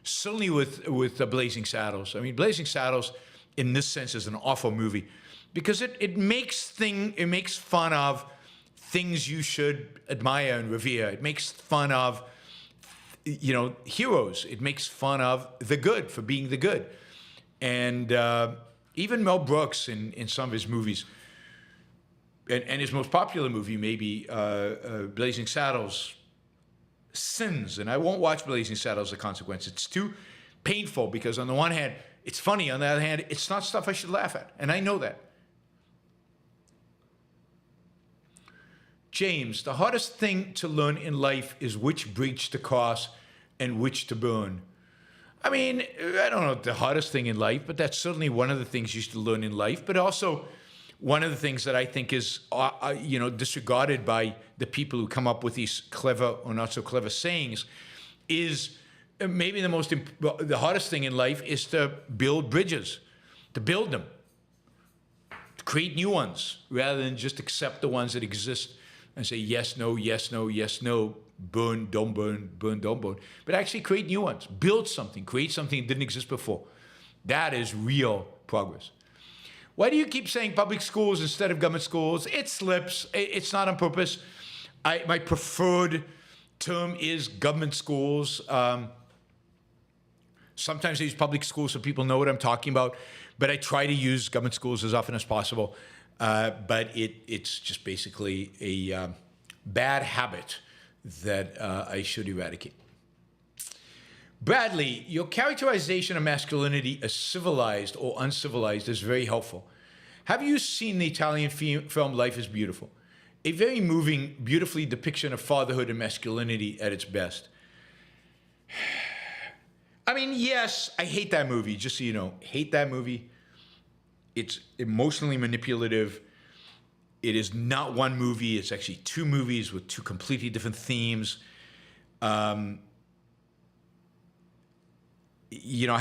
certainly with Blazing Saddles. I mean, Blazing Saddles, in this sense, is an awful movie because it makes fun of things you should admire and revere. It makes fun of, heroes. It makes fun of the good for being the good. And even Mel Brooks in some of his movies, and his most popular movie, maybe Blazing Saddles, sins. And I won't watch Blazing Saddles as a consequence. It's too painful because on the one hand, it's funny. On the other hand, it's not stuff I should laugh at. And I know that. James, the hardest thing to learn in life is which bridge to cross and which to burn. I mean, I don't know the hardest thing in life, but that's certainly one of the things you should learn in life. But also, one of the things that I think is, disregarded by the people who come up with these clever or not so clever sayings is maybe the hardest thing in life is to build bridges, to build them, to create new ones, rather than just accept the ones that exist and say yes, no, yes, no, yes, no, burn, don't burn, burn, don't burn, but actually create new ones, build something, create something that didn't exist before. That is real progress. Why do you keep saying public schools instead of government schools? It slips. It's not on purpose. My preferred term is government schools. Sometimes I use public schools so people know what I'm talking about, but I try to use government schools as often as possible. But it's just basically a bad habit that I should eradicate. Bradley, your characterization of masculinity as civilized or uncivilized is very helpful. Have you seen the Italian film Life is Beautiful? A very moving, beautifully depiction of fatherhood and masculinity at its best. I mean, yes, I hate that movie, just so you know. Hate that movie. It's emotionally manipulative. It is not one movie. It's actually two movies with two completely different themes. I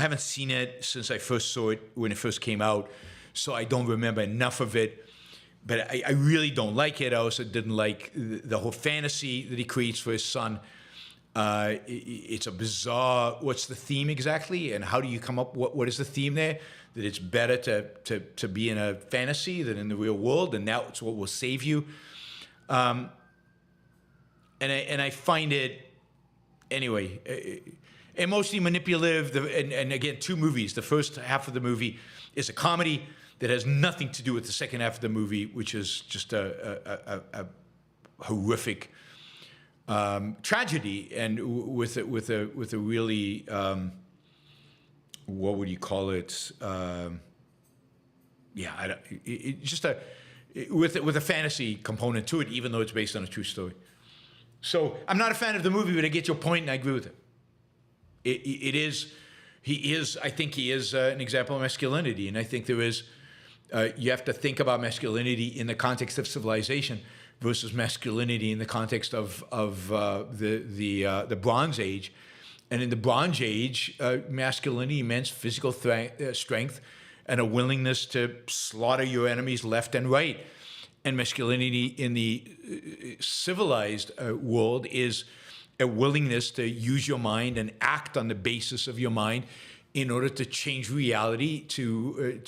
haven't seen it since I first saw it when it first came out, so I don't remember enough of it. But I really don't like it. I also didn't like the whole fantasy that he creates for his son. It's a bizarre, what's the theme exactly? And how do you come up, what is the theme there? That it's better to be in a fantasy than in the real world, and that's what will save you. And I find it, anyway, emotionally manipulative. And again, two movies. The first half of the movie is a comedy that has nothing to do with the second half of the movie, which is just a horrific tragedy, and with a really what would you call it? With a fantasy component to it, even though it's based on a true story. So I'm not a fan of the movie, but I get your point, and I agree with it. I think he is an example of masculinity, and I think there is. You have to think about masculinity in the context of civilization versus masculinity in the context of the Bronze Age. And in the Bronze Age, masculinity meant physical strength and a willingness to slaughter your enemies left and right. And masculinity in the civilized world is a willingness to use your mind and act on the basis of your mind in order to change reality, to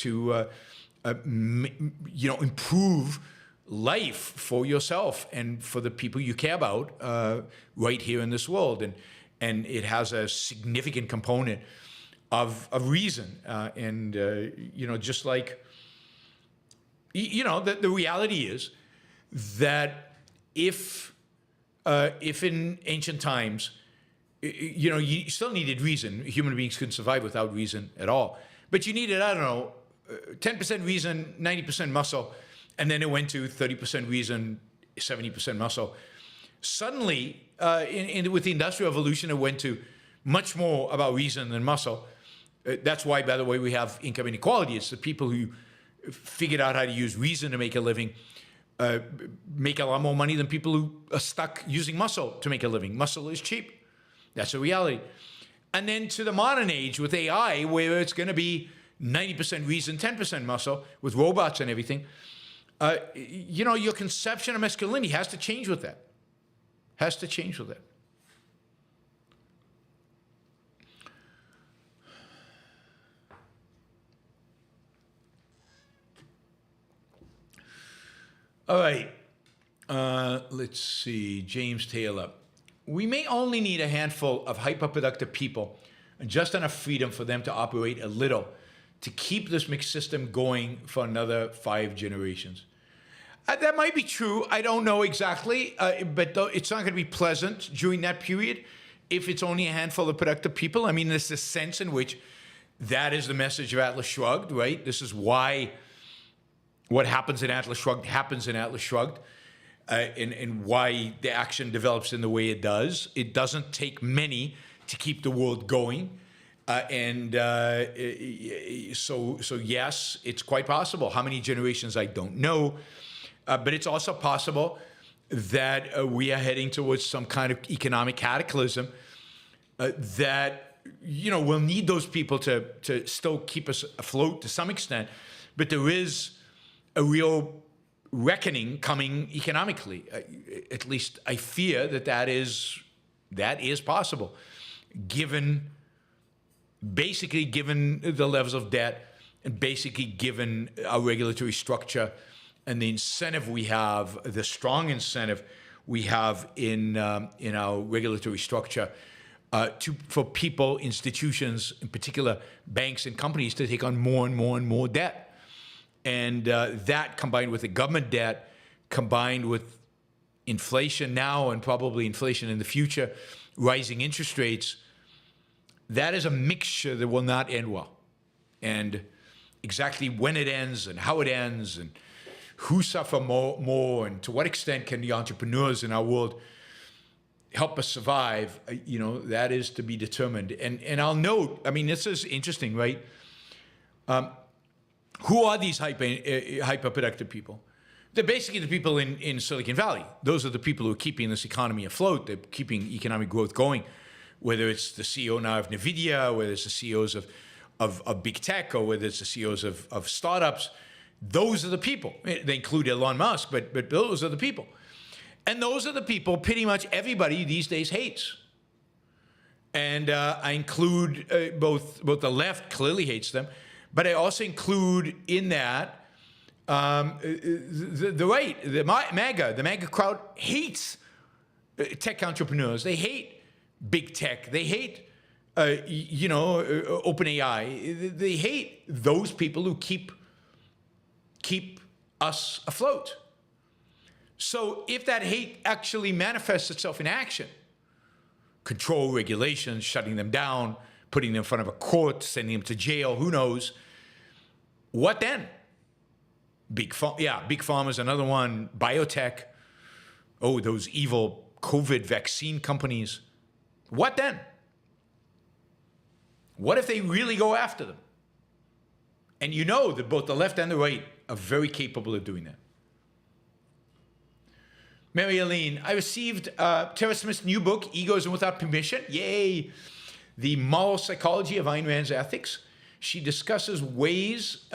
improve life for yourself and for the people you care about right here in this world. And it has a significant component of reason. Just like, the reality is that if in ancient times, you still needed reason. Human beings couldn't survive without reason at all. But you needed, 10% reason, 90% muscle, and then it went to 30% reason, 70% muscle. Suddenly, with the Industrial Revolution, it went to much more about reason than muscle. That's why, by the way, we have income inequality. It's the people who figured out how to use reason to make a living make a lot more money than people who are stuck using muscle to make a living. Muscle is cheap. That's a reality. And then to the modern age with AI, where it's going to be 90% reason, 10% muscle, with robots and everything, your conception of masculinity has to change with that. Has to change with it. All right. Let's see. James Taylor. We may only need a handful of hyperproductive people and just enough freedom for them to operate a little to keep this mixed system going for another 5 generations. That might be true. I don't know exactly, but it's not going to be pleasant during that period if it's only a handful of productive people. I mean, there's this sense in which that is the message of Atlas Shrugged, right? This is why what happens in Atlas Shrugged happens in Atlas Shrugged, and why the action develops in the way it does. It doesn't take many to keep the world going. So yes, it's quite possible. How many generations, I don't know. But it's also possible that we are heading towards some kind of economic cataclysm that, we'll need those people to still keep us afloat to some extent. But there is a real reckoning coming economically. At least I fear that is possible, given the levels of debt and basically given our regulatory structure and the incentive we have, the strong incentive we have in our regulatory structure for people, institutions, in particular banks and companies, to take on more and more and more debt. And that combined with the government debt, combined with inflation now and probably inflation in the future, rising interest rates, that is a mixture that will not end well. And exactly when it ends and how it ends and who suffer more and to what extent can the entrepreneurs in our world help us survive, that is to be determined. And I'll note, this is interesting, right? Who are these hyper-productive people? They're basically the people in Silicon Valley. Those are the people who are keeping this economy afloat. They're keeping economic growth going, whether it's the CEO now of NVIDIA, whether it's the CEOs of big tech, or whether it's the CEOs of startups. Those are the people. They include Elon Musk, but those are the people. And those are the people pretty much everybody these days hates. And I include both the left clearly hates them, but I also include in that the right, the MAGA crowd hates tech entrepreneurs. They hate big tech. They hate, OpenAI. They hate those people who keep us afloat. So if that hate actually manifests itself in action, control, regulations, shutting them down, putting them in front of a court, sending them to jail, who knows, what then? Big Pharma is another one. Biotech. Oh, those evil COVID vaccine companies. What then? What if they really go after them? And that both the left and the right are very capable of doing that. Mary Aline, I received Tara Smith's new book, Egoism Without Permission. Yay! The moral psychology of Ayn Rand's ethics. She discusses ways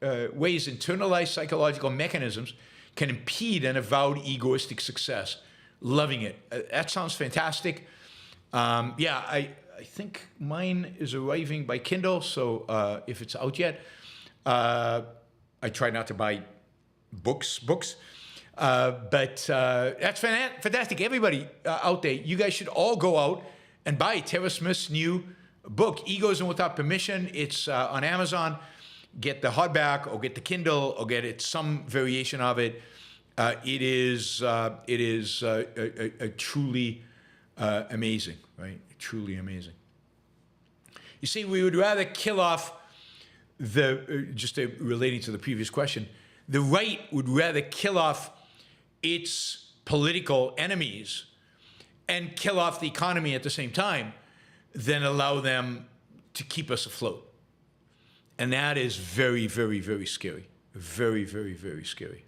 internalized psychological mechanisms can impede an avowed egoistic success. Loving it. That sounds fantastic. I think mine is arriving by Kindle, so if it's out yet, I try not to buy books. But that's fantastic. Everybody out there, you guys should all go out and buy Tara Smith's new book, Egoism Without Permission. It's on Amazon. Get the hardback or get the Kindle or get some variation of it. It is truly amazing, right? Truly amazing. You see, we would rather kill off relating to the previous question, the right would rather kill off its political enemies and kill off the economy at the same time than allow them to keep us afloat. And that is very, very, very scary. Very, very, very scary.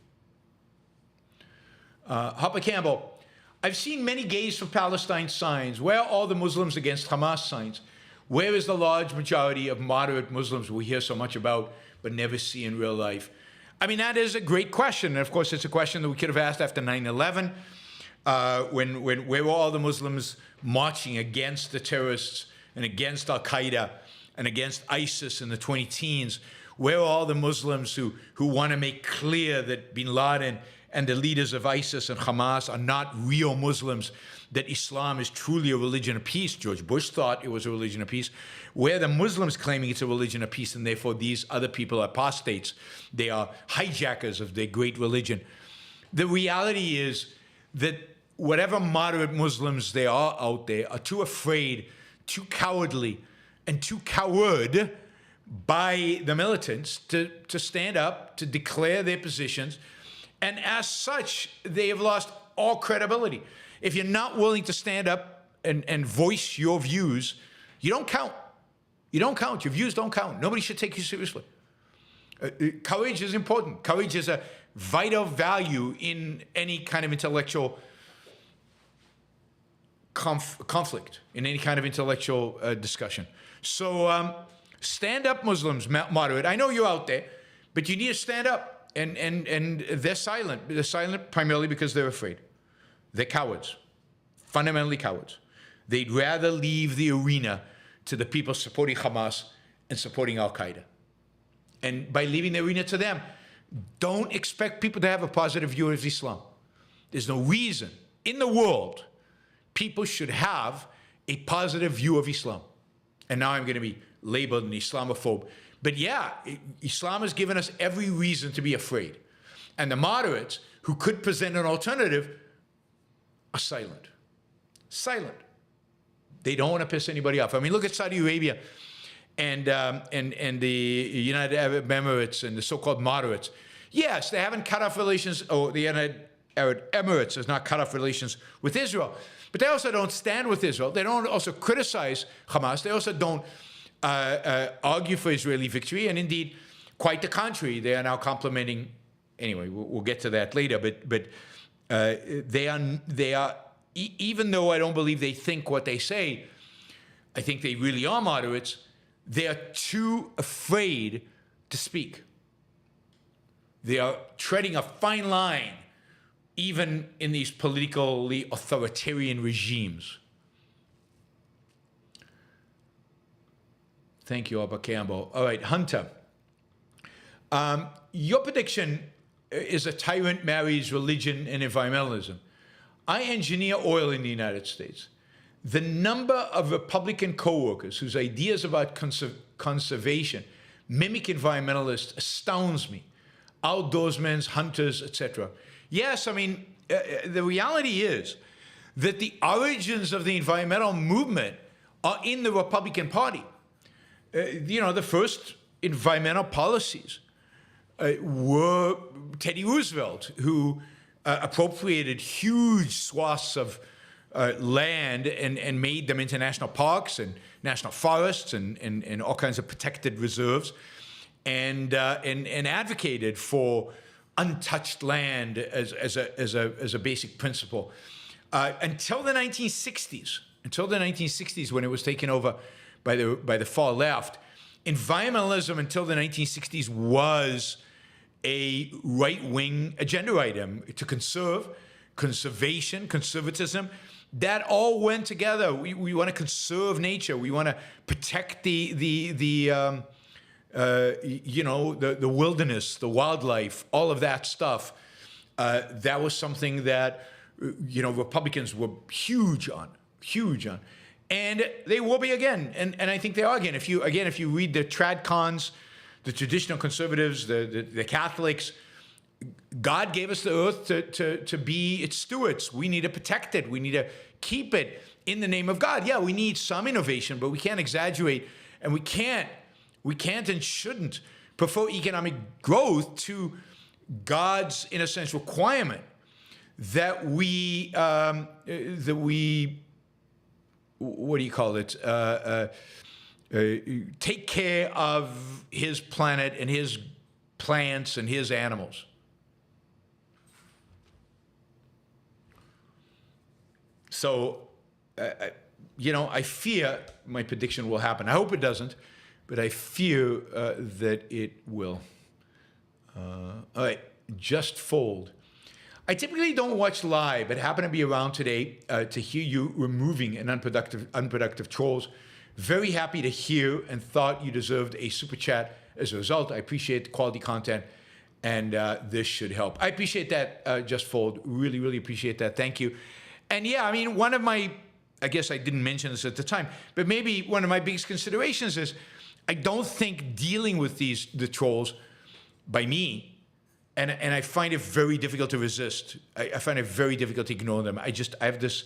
Hopper Campbell, I've seen many gays for Palestine signs. Where are all the Muslims against Hamas signs? Where is the large majority of moderate Muslims we hear so much about but never see in real life? That is a great question. And of course, it's a question that we could have asked after 9/11, where were all the Muslims marching against the terrorists and against Al-Qaeda and against ISIS in the 20-teens? Where are all the Muslims who want to make clear that bin Laden and the leaders of ISIS and Hamas are not real Muslims, that Islam is truly a religion of peace? George Bush thought it was a religion of peace. Where are the Muslims claiming it's a religion of peace and therefore these other people are apostates? They are hijackers of their great religion. The reality is that whatever moderate Muslims there are out there are too afraid, too cowardly, and too coward by the militants to stand up, to declare their positions. And as such, they have lost all credibility. If you're not willing to stand up and voice your views, you don't count. You don't count. Your views don't count. Nobody should take you seriously. Courage is important. Courage is a vital value in any kind of intellectual conflict, in any kind of intellectual discussion. So stand up, Muslims, moderate. I know you're out there, but you need to stand up. And they're silent. They're silent primarily because they're afraid. They're cowards, fundamentally cowards. They'd rather leave the arena to the people supporting Hamas and supporting Al-Qaeda. And by leaving the arena to them, don't expect people to have a positive view of Islam. There's no reason in the world people should have a positive view of Islam. And now I'm going to be labeled an Islamophobe. But yeah, Islam has given us every reason to be afraid. And the moderates who could present an alternative are silent. Silent. They don't want to piss anybody off. I mean, look at Saudi Arabia and the United Arab Emirates and the so-called moderates. Yes, they haven't cut off relations, or the United Arab Emirates has not cut off relations with Israel. But they also don't stand with Israel. They don't also criticize Hamas. They also don't argue for Israeli victory. And indeed, quite the contrary. They are now complimenting. Anyway, we'll get to that later. But they are. Even though I don't believe they think what they say, I think they really are moderates. They are too afraid to speak. They are treading a fine line, even in these politically authoritarian regimes. Thank you, Abba Campbell. All right, Hunter. Your prediction is a tyrant marries religion and environmentalism. I engineer oil in the United States. The number of Republican co-workers whose ideas about conservation mimic environmentalists astounds me. Outdoorsmen, hunters, etc. Yes, I mean, the reality is that the origins of the environmental movement are in the Republican Party. The first environmental policies were Teddy Roosevelt, who appropriated huge swaths of land and made them into national parks and national forests and all kinds of protected reserves, and advocated for untouched land as a basic principle until the 1960s. Until the 1960s, when it was taken over by the far left, environmentalism until the 1960s was a right-wing agenda item to conservation, conservatism. That all went together. We want to conserve nature. We want to protect the wilderness, the wildlife, all of that stuff. That was something that Republicans were huge on, and they will be again. And I think they are again. If you read the TradCons, the traditional conservatives, the Catholics, God gave us the earth to be its stewards. We need to protect it. We need to keep it in the name of God. Yeah, we need some innovation, but we can't exaggerate, and we can't and shouldn't prefer economic growth to God's, in a sense, requirement that we what do you call it? Take care of His planet and His plants and His animals. So, I fear my prediction will happen. I hope it doesn't, but I fear that it will. All right, Just Fold. I typically don't watch live, but happen to be around today to hear you removing an unproductive trolls. Very happy to hear and thought you deserved a super chat as a result. I appreciate the quality content, and this should help. I appreciate that, Just Fold. Really, really appreciate that. Thank you. And yeah, I mean, I guess I didn't mention this at the time, but maybe one of my biggest considerations is I don't think dealing with the trolls by me, and I find it very difficult to resist. I find it very difficult to ignore them. I have this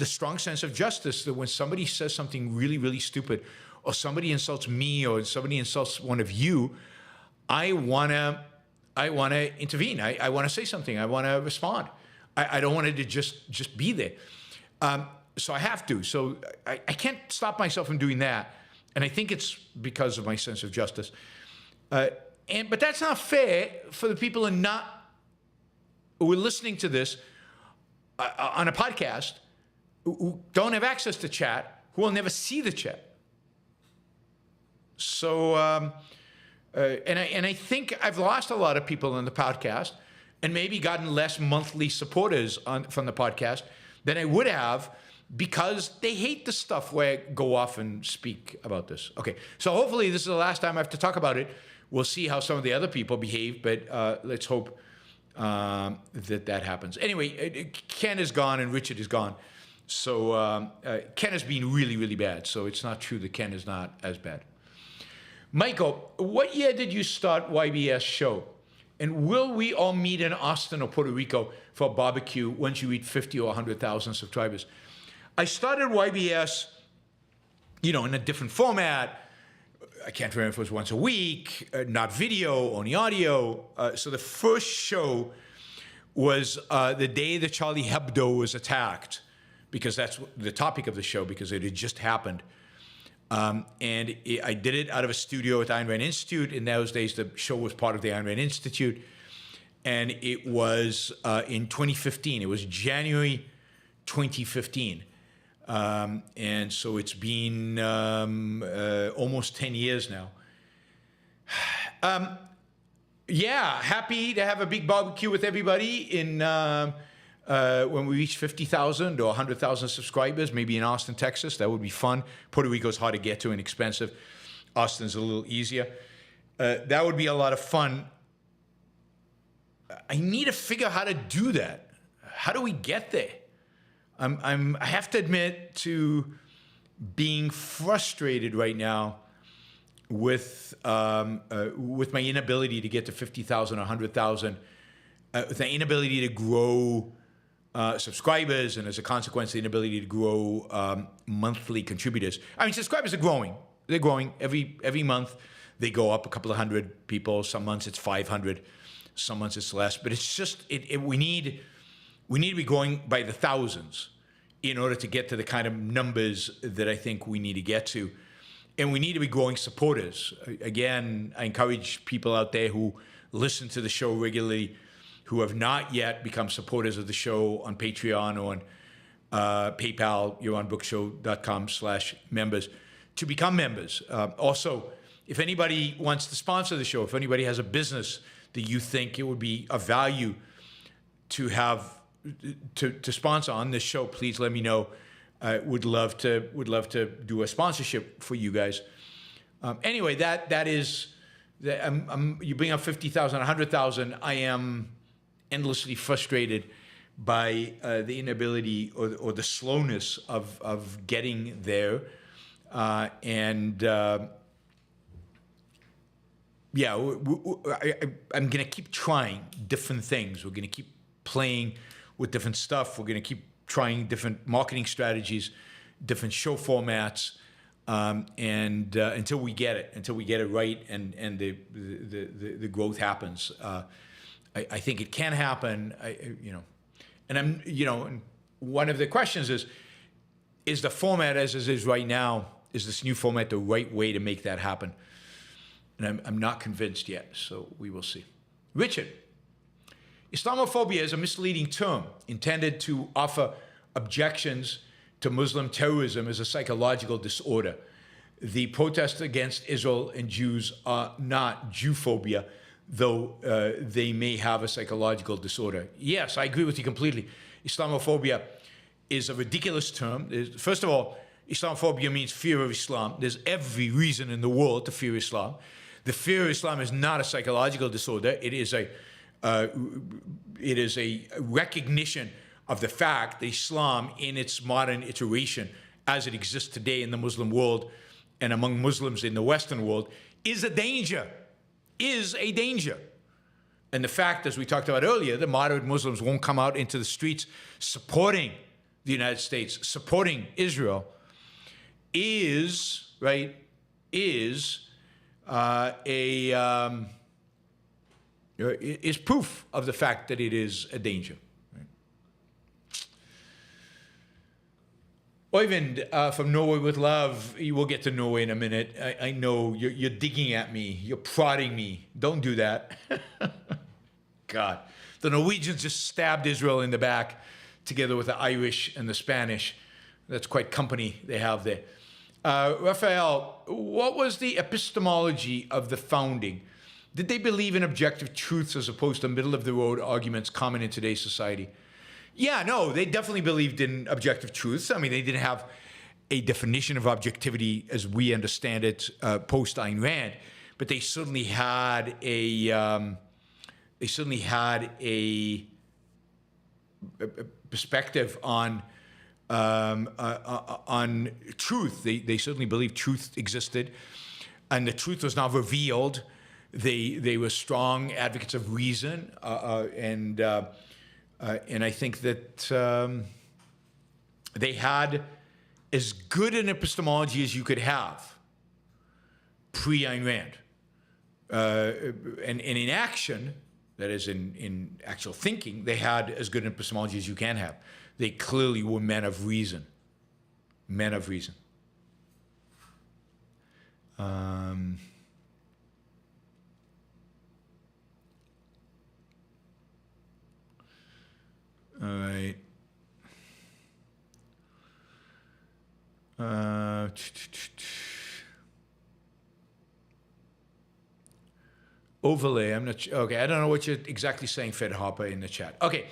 strong sense of justice that when somebody says something really, really stupid, or somebody insults me, or somebody insults one of you, I wanna intervene. I wanna say something. I wanna respond. I don't want it to just be there. So I have to. So I can't stop myself from doing that. And I think it's because of my sense of justice. But that's not fair for the people who are listening to this on a podcast, who don't have access to chat, who will never see the chat. So, and I think I've lost a lot of people on the podcast, and maybe gotten less monthly supporters from the podcast than I would have, because they hate the stuff where I go off and speak about this. Okay, so hopefully this is the last time I have to talk about it. We'll see how some of the other people behave, but let's hope that happens. Anyway, Ken is gone and Richard is gone. So Ken has been really, really bad. So it's not true that Ken is not as bad. Michael, what year did you start YBS show? And will we all meet in Austin or Puerto Rico for a barbecue once you reach 50 or 100,000 subscribers? I started YBS, in a different format. I can't remember if it was once a week, not video, only audio. So the first show was the day that Charlie Hebdo was attacked, because that's the topic of the show, because it had just happened. I did it out of a studio at the Ayn Rand Institute. In those days, the show was part of the Ayn Rand Institute. And it was in 2015. It was January 2015. And so it's been almost 10 years now. Happy to have a big barbecue with everybody when we reach 50,000 or 100,000 subscribers, maybe in Austin, Texas. That would be fun. Puerto Rico is hard to get to and expensive. Austin's a little easier. That would be a lot of fun. I need to figure out how to do that. How do we get there? I have to admit to being frustrated right now with my inability to get to 50,000 or 100,000, the inability to grow subscribers, and as a consequence, the inability to grow monthly contributors. I mean, subscribers are growing. They're growing every month. They go up a couple of hundred people. Some months it's 500. Some months it's less. But it's just we need to be growing by the thousands in order to get to the kind of numbers that I think we need to get to. And we need to be growing supporters. Again, I encourage people out there who listen to the show regularly, who have not yet become supporters of the show on Patreon or on PayPal, yaronbrookshow.com/members, to become members. Also, if anybody wants to sponsor the show, if anybody has a business that you think it would be of value to have to sponsor on this show, please let me know. Would love to do a sponsorship for you guys. Anyway, that is you bring up 50,000, 100,000. I am endlessly frustrated by the inability or the slowness of getting there, I'm going to keep trying different things. We're going to keep playing with different stuff. We're going to keep trying different marketing strategies, different show formats, until we get it right, and the growth happens. I think it can happen. And one of the questions is the format as it is right now, is this new format the right way to make that happen? And I'm not convinced yet, so we will see. Richard, Islamophobia is a misleading term intended to offer objections to Muslim terrorism as a psychological disorder. The protests against Israel and Jews are not Jewphobia, though they may have a psychological disorder. Yes, I agree with you completely. Islamophobia is a ridiculous term. First of all, Islamophobia means fear of Islam. There's every reason in the world to fear Islam. The fear of Islam is not a psychological disorder. It is a recognition of the fact that Islam, in its modern iteration, as it exists today in the Muslim world and among Muslims in the Western world, is a danger. And the fact, as we talked about earlier, that moderate Muslims won't come out into the streets supporting the United States, supporting Israel, is proof of the fact that it is a danger. Oyvind from Norway with Love, you will get to Norway in a minute. I know you're digging at me. You're prodding me. Don't do that. God. The Norwegians just stabbed Israel in the back together with the Irish and the Spanish. That's quite company they have there. Raphael, what was the epistemology of the founding? Did they believe in objective truths as opposed to middle-of-the-road arguments common in today's society? Yeah, no, they definitely believed in objective truths. I mean, they didn't have a definition of objectivity as we understand it post Ayn Rand, but they certainly had a perspective on truth. They certainly believed truth existed, and the truth was not revealed. They were strong advocates of reason, and I think that they had as good an epistemology as you could have pre Ayn Rand, and in action. That is, in actual thinking, they had as good an epistemology as you can have. They clearly were men of reason. Men of reason. All right. Overlay, I'm not sure. Okay, I don't know what you're exactly saying, Fed Hopper, in the chat. Okay,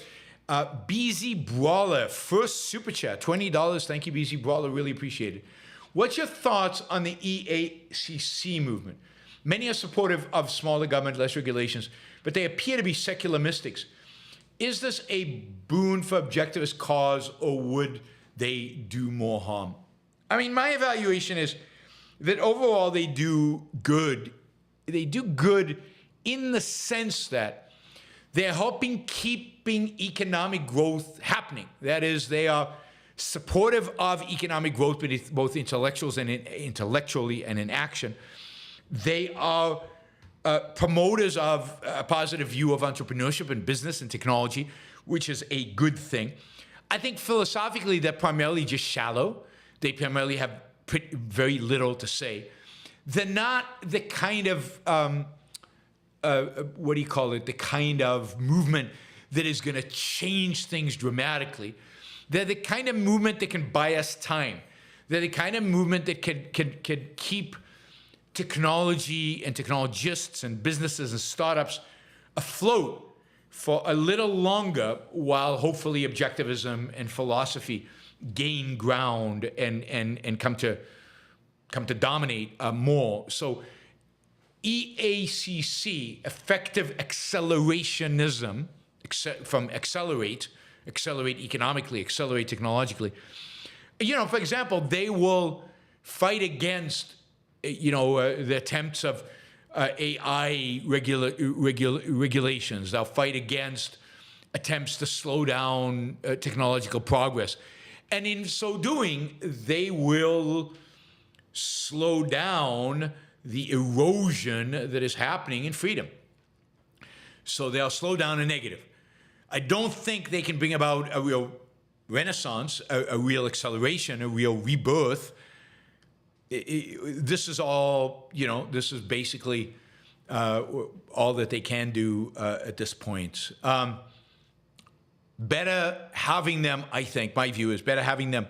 BZ Brawler, first super chat, $20. Thank you, BZ Brawler, really appreciate it. What's your thoughts on the EACC movement? Many are supportive of smaller government, less regulations, but they appear to be secular mystics. Is this a boon for objectivist cause, or would they do more harm? I mean, my evaluation is that overall they do good. They do good in the sense that they're helping keeping economic growth happening. That is, they are supportive of economic growth, both intellectually and in action. They are promoters of a positive view of entrepreneurship and business and technology, which is a good thing. I think philosophically they're primarily just shallow. They primarily have very little to say. They're not the kind of, the kind of movement that is going to change things dramatically. They're the kind of movement that can buy us time. They're the kind of movement that can keep technology and technologists and businesses and startups afloat for a little longer, while hopefully objectivism and philosophy gain ground and come to dominate more. So EACC, effective accelerationism, from accelerate economically, accelerate technologically. For example, they will fight against, the attempts of AI regulations. They'll fight against attempts to slow down technological progress. And in so doing, they will slow down the erosion that is happening in freedom. So they'll slow down a negative. I don't think they can bring about a real renaissance, a real acceleration, a real rebirth. This is all, this is basically all that they can do at this point. Better having them, I think, my view is better having them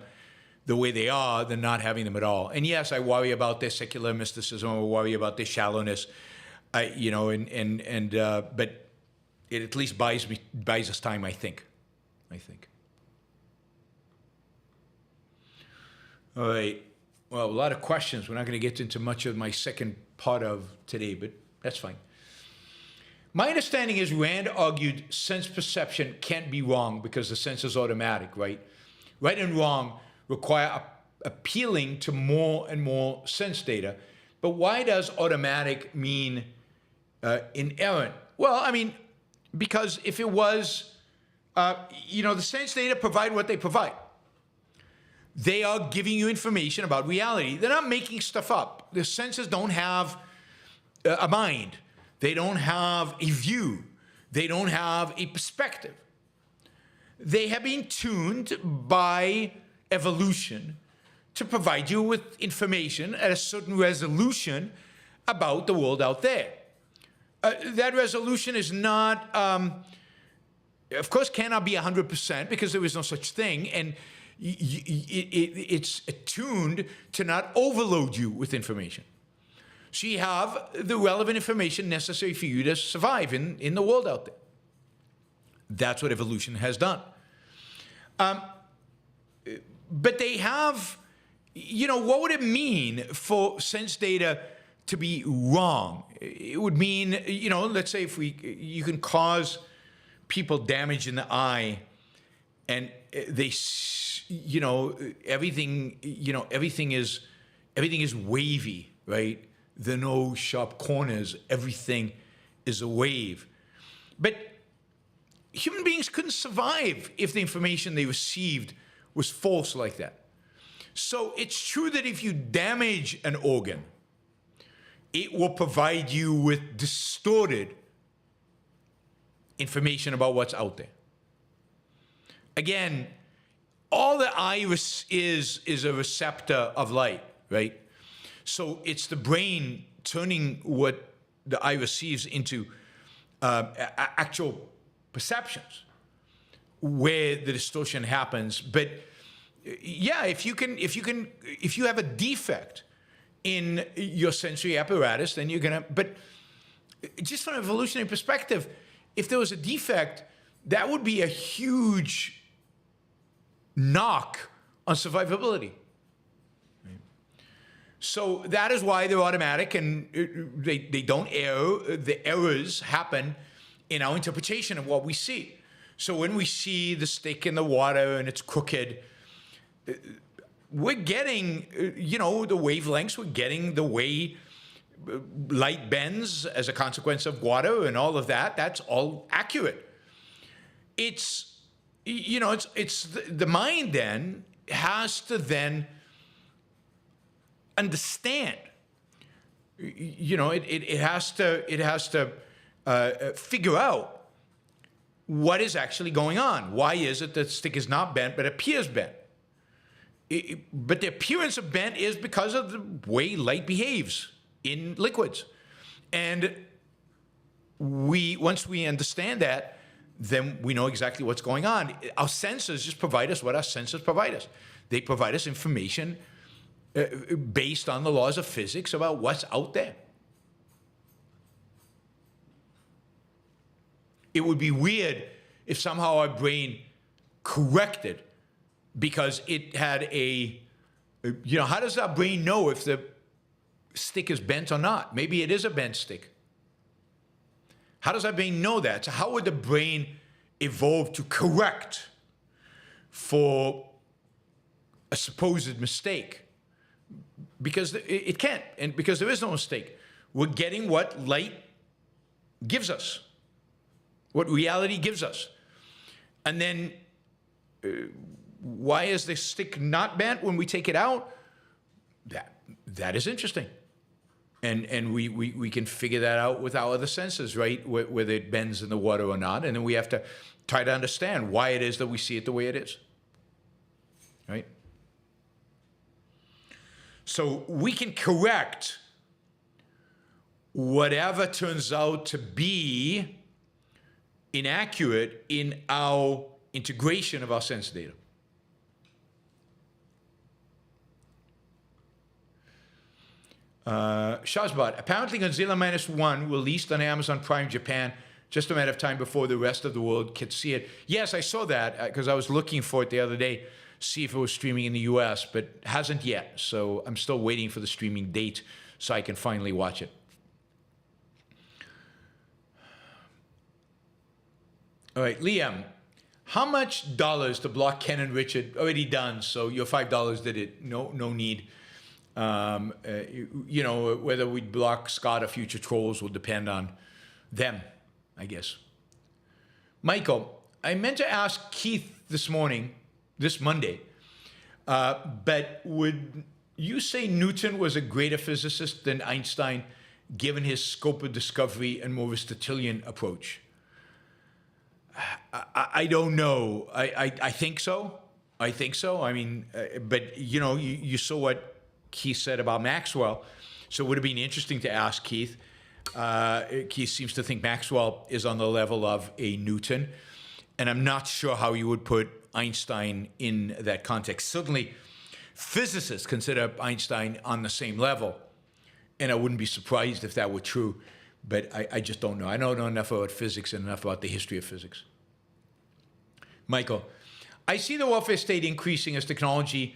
the way they are than not having them at all. And yes, I worry about their secular mysticism. I worry about their shallowness. But it at least buys us time, I think. All right. Well, a lot of questions. We're not going to get into much of my second part of today, but that's fine. My understanding is Rand argued sense perception can't be wrong because the sense is automatic, right? Right and wrong require appealing to more and more sense data. But why does automatic mean inerrant? Well, I mean, because if it was, the sense data provide what they provide. They are giving you information about reality. They're not making stuff up. The senses don't have a mind. They don't have a view. They don't have a perspective. They have been tuned by evolution to provide you with information at a certain resolution about the world out there. That resolution is not, of course, cannot be 100% because there is no such thing, and it's attuned to not overload you with information. So you have the relevant information necessary for you to survive in the world out there. That's what evolution has done. But they have, what would it mean for sense data to be wrong? It would mean, let's say if you can cause people damage in the eye, and they, everything is wavy, right? There are no sharp corners. Everything is a wave. But human beings couldn't survive if the information they received was false like that. So it's true that if you damage an organ, it will provide you with distorted information about what's out there. Again, all the iris is a receptor of light, right? So it's the brain turning what the eye receives into actual perceptions where the distortion happens. But yeah, if you have a defect in your sensory apparatus, then you're gonna, but just from an evolutionary perspective, if there was a defect, that would be a huge knock on survivability. So that is why they're automatic, and they don't err. The errors happen in our interpretation of what we see. So when we see the stick in the water and it's crooked, we're getting, the wavelengths, we're getting the way light bends as a consequence of water and all of that. That's all accurate. It's the mind then has to then understand. It has to figure out what is actually going on. Why is it that the stick is not bent but appears bent? But the appearance of bent is because of the way light behaves in liquids. And once we understand that, then we know exactly what's going on. Our senses just provide us what our senses provide us. They provide us information based on the laws of physics about what's out there. It would be weird if somehow our brain corrected because it had how does our brain know if the stick is bent or not? Maybe it is a bent stick. How does our brain know that? So how would the brain evolve to correct for a supposed mistake? Because it can't, and because there is no mistake. We're getting what light gives us, what reality gives us. And then why is the stick not bent when we take it out? That is interesting. And we can figure that out with our other senses, right? Whether it bends in the water or not. And then we have to try to understand why it is that we see it the way it is, right? So we can correct whatever turns out to be inaccurate in our integration of our sense data. Shazbot, apparently Godzilla Minus One released on Amazon Prime Japan just a matter of time before the rest of the world could see it. Yes, I saw that because I was looking for it the other day, see if it was streaming in the US, but hasn't yet. So I'm still waiting for the streaming date so I can finally watch it. All right, Liam, how much dollars to block Ken and Richard? Already done, so your $5 did it. No need. Whether we block Scott or future trolls will depend on them, I guess. Michael, I meant to ask Keith this Monday, but would you say Newton was a greater physicist than Einstein, given his scope of discovery and more Aristotelian approach? I don't know. I think so. I think so. I mean, but you saw what Keith said about Maxwell. So it would have been interesting to ask Keith. Keith seems to think Maxwell is on the level of a Newton. And I'm not sure how you would put Einstein in that context. Certainly, physicists consider Einstein on the same level. And I wouldn't be surprised if that were true. But I just don't know. I don't know enough about physics and enough about the history of physics. Michael, I see the welfare state increasing as technological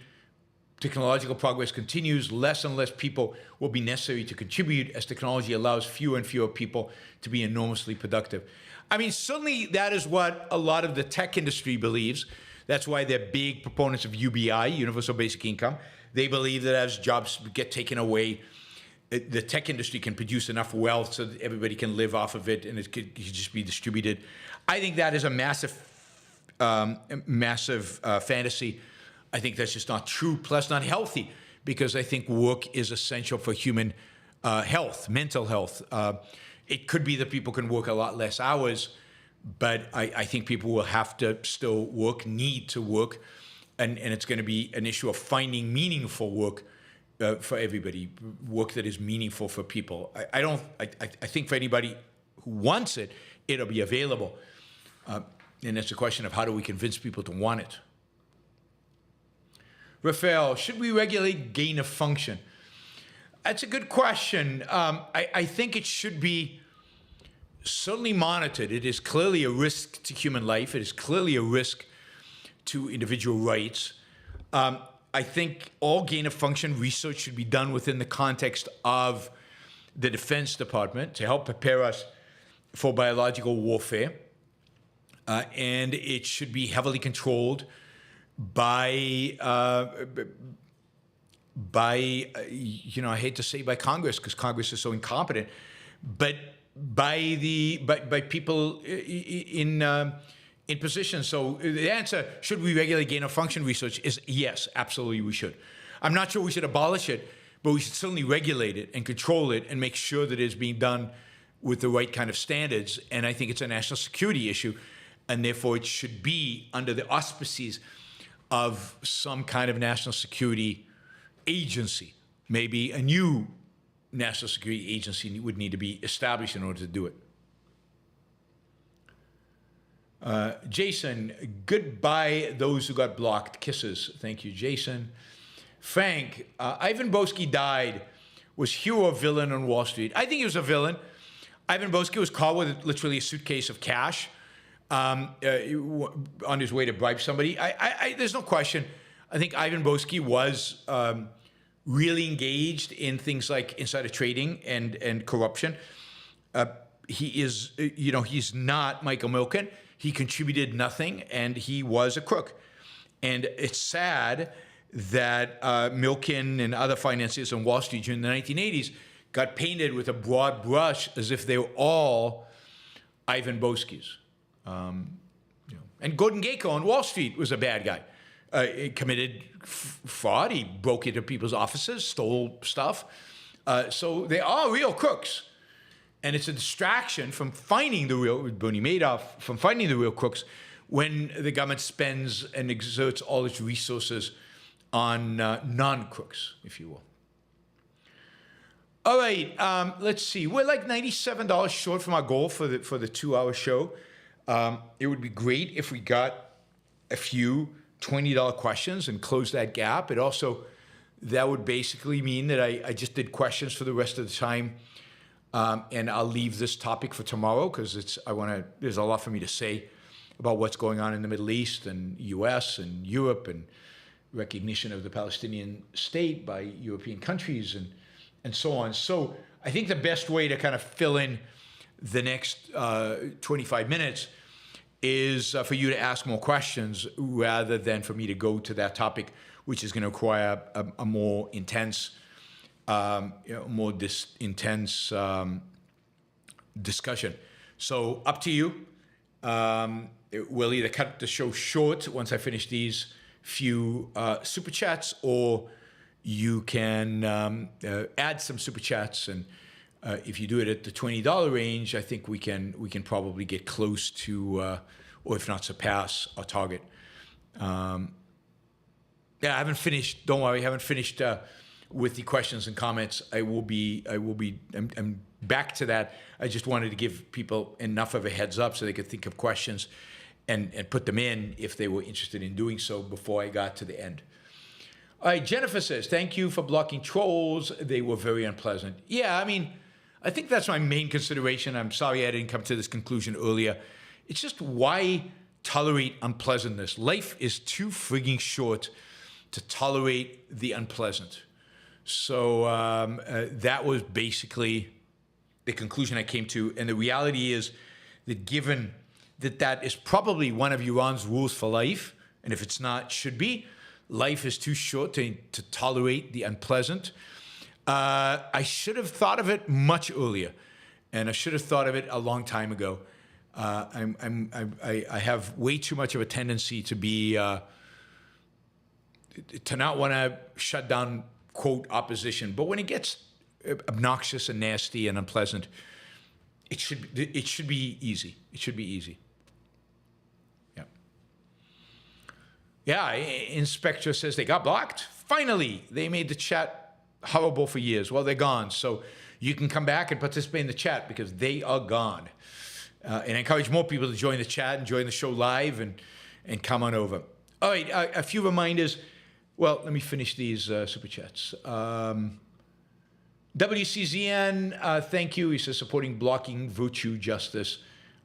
progress continues. Less and less people will be necessary to contribute as technology allows fewer and fewer people to be enormously productive. I mean, certainly that is what a lot of the tech industry believes. That's why they're big proponents of UBI, Universal Basic Income. They believe that as jobs get taken away, the tech industry can produce enough wealth so that everybody can live off of it and it could just be distributed. I think that is a massive fantasy. I think that's just not true, plus not healthy, because I think work is essential for human health, mental health. It could be that people can work a lot less hours, but I think people will have to still work, need to work, and it's going to be an issue of finding meaningful work for everybody, work that is meaningful for people. I think for anybody who wants it, it'll be available. And it's a question of how do we convince people to want it. Raphael, should we regulate gain of function? That's a good question. I think it should be certainly monitored. It is clearly a risk to human life. It is clearly a risk to individual rights. I think all gain of function research should be done within the context of the Defense Department to help prepare us for biological warfare. And it should be heavily controlled by I hate to say by Congress, because Congress is so incompetent, but by people in positions. So the answer, should we regulate gain of function research, is yes, absolutely we should. I'm not sure we should abolish it, but we should certainly regulate it and control it and make sure that it's being done with the right kind of standards. And I think it's a national security issue, and therefore it should be under the auspices of some kind of national security agency. Maybe a new national security agency would need to be established in order to do it. Jason, goodbye those who got blocked. Kisses. Thank you, Jason. Frank, Ivan Boesky died. Was hero or villain on Wall Street? I think he was a villain. Ivan Boesky was caught with literally a suitcase of cash on his way to bribe somebody. There's no question. I think Ivan Boesky was really engaged in things like insider trading and corruption. He is, he's not Michael Milken. He contributed nothing, and he was a crook. And it's sad that Milken and other financiers on Wall Street during the 1980s got painted with a broad brush as if they were all Ivan Boeskys. And Gordon Gekko on Wall Street was a bad guy. He committed fraud. He broke into people's offices, stole stuff. So they are real crooks. And it's a distraction from finding the real, Bernie Madoff, from finding the real crooks when the government spends and exerts all its resources on non-crooks, if you will. All right, let's see. We're like $97 short from our goal for the 2-hour show. It would be great if we got a few $20 questions and close that gap. It also, that would basically mean that I just did questions for the rest of the time. And I'll leave this topic for tomorrow because there's a lot for me to say about what's going on in the Middle East and US and Europe and recognition of the Palestinian state by European countries and so on. So I think the best way to kind of fill in the next 25 minutes is for you to ask more questions rather than for me to go to that topic, which is going to require a more intense discussion. So up to you. We'll either cut the show short once I finish these few super chats, or you can add some super chats. And if you do it at the $20 range, I think we can probably get close to, or if not surpass, our target. Yeah, I haven't finished. Don't worry, I haven't finished with the questions and comments. I'm back to that. I just wanted to give people enough of a heads up so they could think of questions and put them in if they were interested in doing so before I got to the end. All right, Jennifer says, thank you for blocking trolls. They were very unpleasant. Yeah, I mean, I think that's my main consideration. I'm sorry I didn't come to this conclusion earlier. It's just why tolerate unpleasantness? Life is too frigging short to tolerate the unpleasant. So that was basically the conclusion I came to. And the reality is that given that that is probably one of Yaron's rules for life, and if it's not, should be, life is too short to tolerate the unpleasant. I should have thought of it much earlier, and I should have thought of it a long time ago. I have way too much of a tendency to be to not want to shut down quote opposition, but when it gets obnoxious and nasty and unpleasant, it should be easy. It should be easy. Yeah. Yeah. Inspector says they got blocked. Finally, they made the chat horrible for years. Well, they're gone, so you can come back and participate in the chat because they are gone. And I encourage more people to join the chat and join the show live and come on over. All right, a few reminders. Well, let me finish these super chats. WCZN, thank you. He says supporting blocking virtue justice.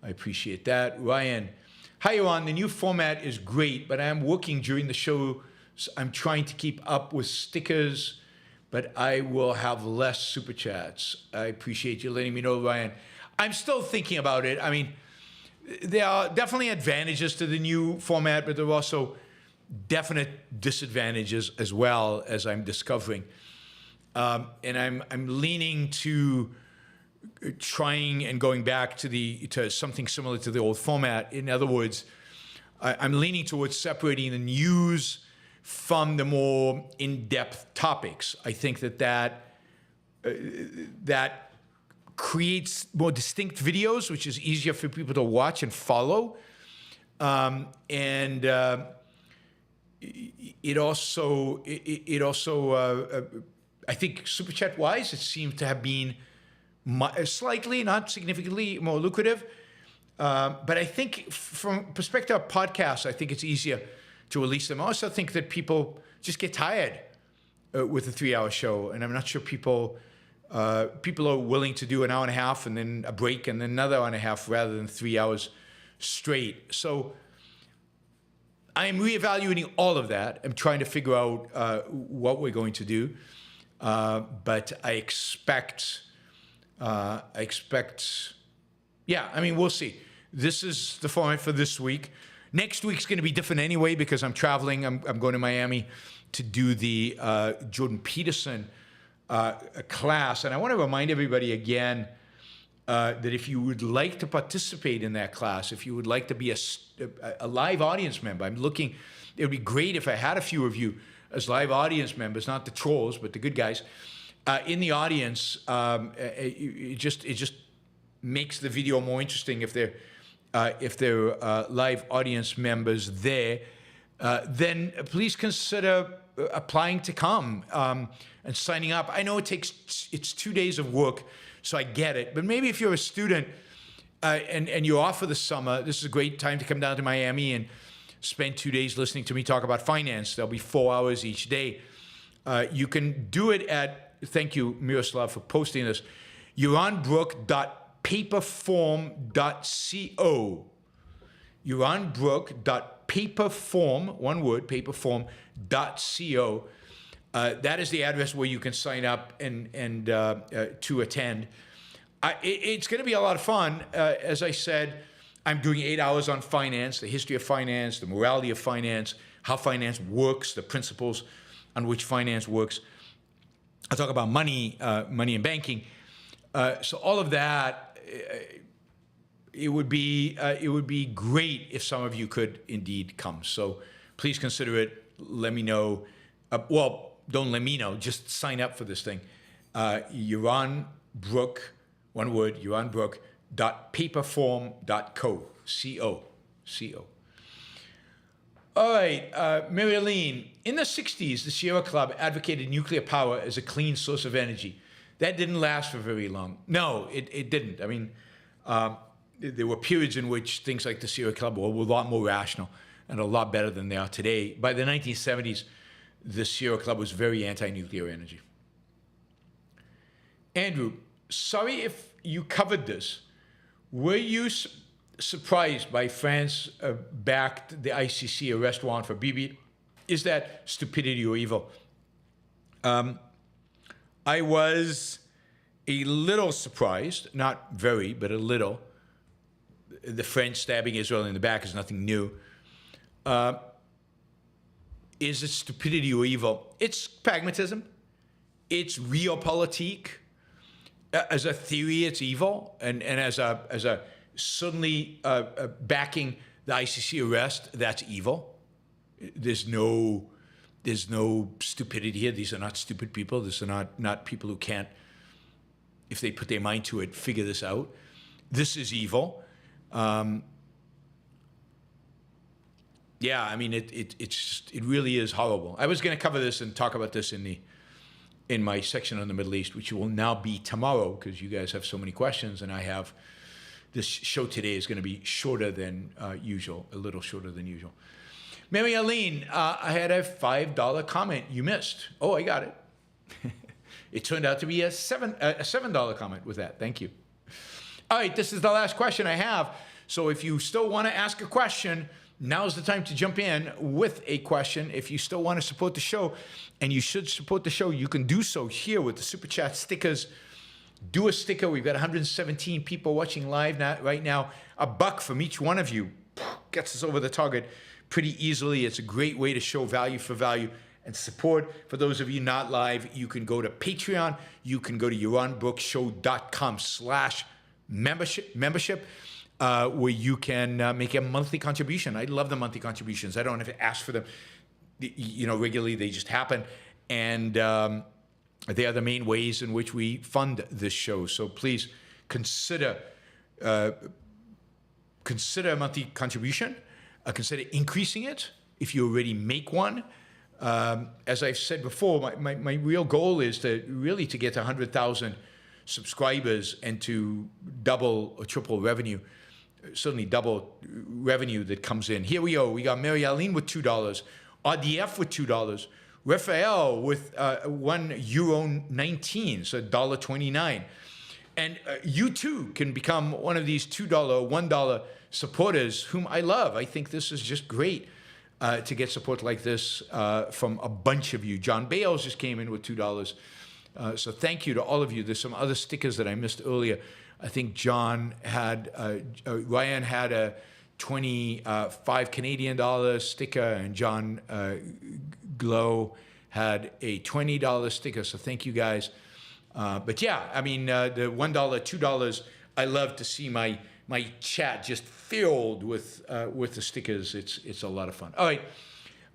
I appreciate that. Ryan, hi, Yaron. The new format is great, but I am working during the show. So I'm trying to keep up with stickers, but I will have less super chats. I appreciate you letting me know, Ryan. I'm still thinking about it. I mean, there are definitely advantages to the new format, but there are also definite disadvantages as well, as I'm discovering. And I'm leaning to trying and going back to something similar to the old format. In other words, I'm leaning towards separating the news from the more in-depth topics. I think that creates more distinct videos, which is easier for people to watch and follow. It also, I think super chat wise, it seems to have been slightly, not significantly more lucrative. But I think from perspective of podcasts, I think it's easier to release them. I also think that people just get tired with a 3-hour show, and I'm not sure people are willing to do an hour and a half and then a break and then another hour and a half rather than 3 hours straight. So I'm reevaluating all of that. I'm trying to figure out what we're going to do. But I expect, yeah, I mean, we'll see. This is the format for this week. Next week's going to be different anyway because I'm traveling. I'm going to Miami to do the Jordan Peterson class. And I want to remind everybody again that if you would like to participate in that class, if you would like to be a live audience member, it would be great if I had a few of you as live audience members, not the trolls, but the good guys, in the audience. It just makes the video more interesting if they're live audience members there. Then please consider applying to come and signing up. I know it's 2 days of work, so I get it. But maybe if you're a student and you're off for the summer, this is a great time to come down to Miami and spend 2 days listening to me talk about finance. There'll be 4 hours each day. You can do it at, thank you, Miroslav, for posting this, yaronbrook.paperform.co. yaronbrook.paperform, one word, paperform.co. That is the address where you can sign up and to attend. It's going to be a lot of fun. As I said, I'm doing 8 hours on finance, the history of finance, the morality of finance, how finance works, the principles on which finance works. I talk about money and banking. So all of that, it would be great if some of you could indeed come. So please consider it. Let me know. Well, don't let me know. Just sign up for this thing. Yaron Brook, one word, yaronbrook.paperform.co. C-O. All right, Mary Aline. In the 60s, the Sierra Club advocated nuclear power as a clean source of energy. That didn't last for very long. No, it didn't. I mean, there were periods in which things like the Sierra Club were a lot more rational and a lot better than they are today. By the 1970s, the Sierra Club was very anti-nuclear energy. Andrew, sorry if you covered this. Were you surprised by France backed the ICC arrest warrant for Bibi? Is that stupidity or evil? I was a little surprised, not very, but a little. The French stabbing Israel in the back is nothing new. Is it stupidity or evil? It's pragmatism. It's realpolitik. As a theory, it's evil, and as a suddenly backing the ICC arrest, that's evil. There's no stupidity here. These are not stupid people. These are not people who can't, if they put their mind to it, figure this out. This is evil. Yeah, I mean, it really is horrible. I was going to cover this and talk about this in my section on the Middle East, which will now be tomorrow because you guys have so many questions, and I have this show today is going to be shorter than usual, a little shorter than usual. Mary Aline, I had a $5 comment you missed. Oh, I got it. It turned out to be a $7 comment with that. Thank you. All right, this is the last question I have. So if you still want to ask a question, now's the time to jump in with a question. If you still want to support the show, and you should support the show, you can do so here with the Super Chat stickers. Do a sticker. We've got 117 people watching live right now. $1 from each one of you gets us over the target pretty easily. It's a great way to show value for value and support. For those of you not live, you can go to Patreon. You can go to yaronbrookshow.com/membership. Where you can make a monthly contribution. I love the monthly contributions. I don't have to ask for them, regularly. They just happen, and they are the main ways in which we fund this show. So please consider a monthly contribution. Consider increasing it if you already make one. As I've said before, my real goal is to get to 100,000 subscribers and to double or triple revenue. Certainly double revenue that comes in. Here we go. We got Mary Aline with $2, RDF with $2, Raphael with €1.19, so $1.29. And you too can become one of these $2, $1 supporters whom I love. I think this is just great to get support like this from a bunch of you. John Bales just came in with $2. So thank you to all of you. There's some other stickers that I missed earlier. I think Ryan had a 25 Canadian dollar sticker, and John Glow had a $20 sticker. So thank you guys. But yeah, I mean, the $1, $2, I love to see my chat just filled with the stickers. It's a lot of fun. All right,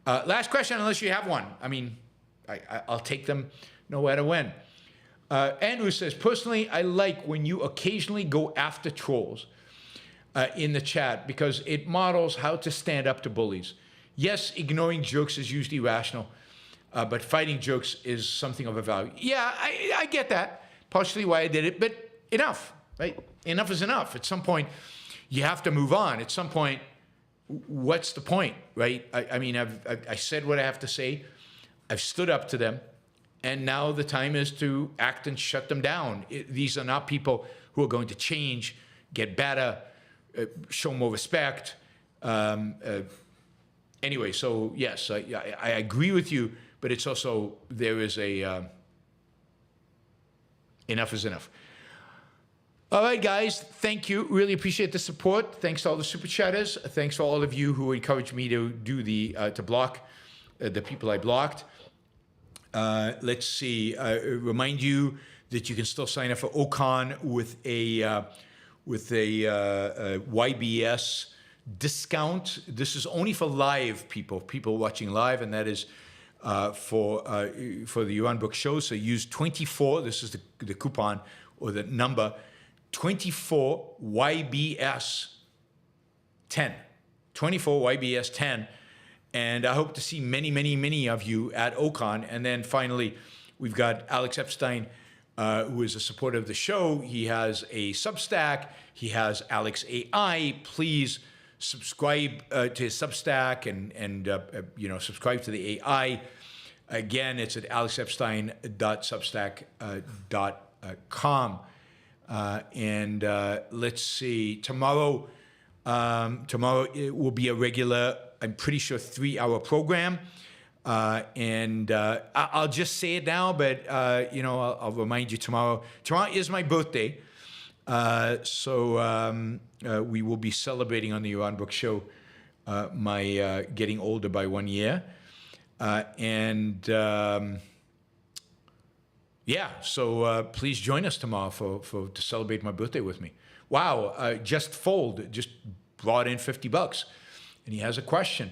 last question, unless you have one. I mean, I'll take them no matter when. Andrew says, personally, I like when you occasionally go after trolls in the chat because it models how to stand up to bullies. Yes, ignoring jokes is usually rational, but fighting jokes is something of a value. Yeah, I get that. Partially why I did it, but enough, right? Enough is enough. At some point, you have to move on. At some point, what's the point, right? I mean, I said what I have to say. I've stood up to them. And now the time is to act and shut them down. These are not people who are going to change, get better, show more respect. Anyway, so yes, I agree with you, but it's also, there is a, enough is enough. All right, guys, thank you. Really appreciate the support. Thanks to all the super chatters. Thanks to all of you who encouraged me to do to block the people I blocked. Let's see. Remind you that you can still sign up for Ocon with a YBS discount. This is only for live people watching live, and that is for the Yaron Brook show. So use 24. This is the coupon or the number 24 YBS 10. 24 YBS 10. And I hope to see many, many, many of you at Ocon. And then finally, we've got Alex Epstein, who is a supporter of the show. He has a Substack. He has Alex AI. Please subscribe to his Substack and subscribe to the AI. Again, it's at alexepstein.substack.com. And let's see, tomorrow it will be a regular, I'm pretty sure, 3-hour program. I'll just say it now, but I'll remind you tomorrow. Tomorrow is my birthday. So we will be celebrating on the Yaron Brook Show my getting older by 1 year. So please join us tomorrow to celebrate my birthday with me. Wow, Just Fold just brought in $50, and he has a question.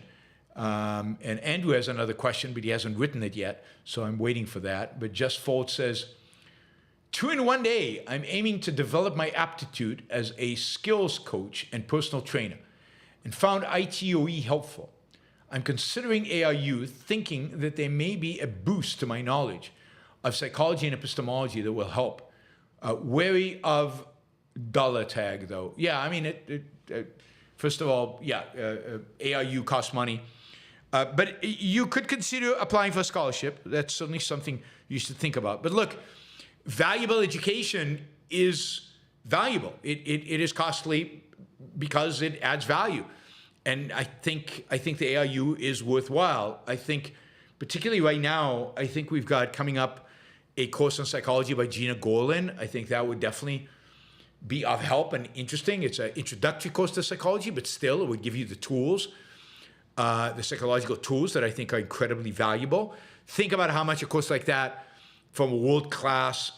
And Andrew has another question, but he hasn't written it yet, so I'm waiting for that. But Just Fold says, 2 in 1 day, I'm aiming to develop my aptitude as a skills coach and personal trainer, and found ITOE helpful. I'm considering ARU, thinking that there may be a boost to my knowledge of psychology and epistemology that will help. Wary of dollar tag, though. Yeah, I mean, first of all, ARU costs money. But you could consider applying for a scholarship. That's certainly something you should think about. But look, valuable education is valuable. It is costly because it adds value. And I think the ARU is worthwhile. I think, particularly right now, I think we've got coming up a course on psychology by Gina Gorlin. I think that would definitely be of help and interesting. It's an introductory course to psychology, but still it would give you the tools, the psychological tools that I think are incredibly valuable. Think about how much a course like that from a world-class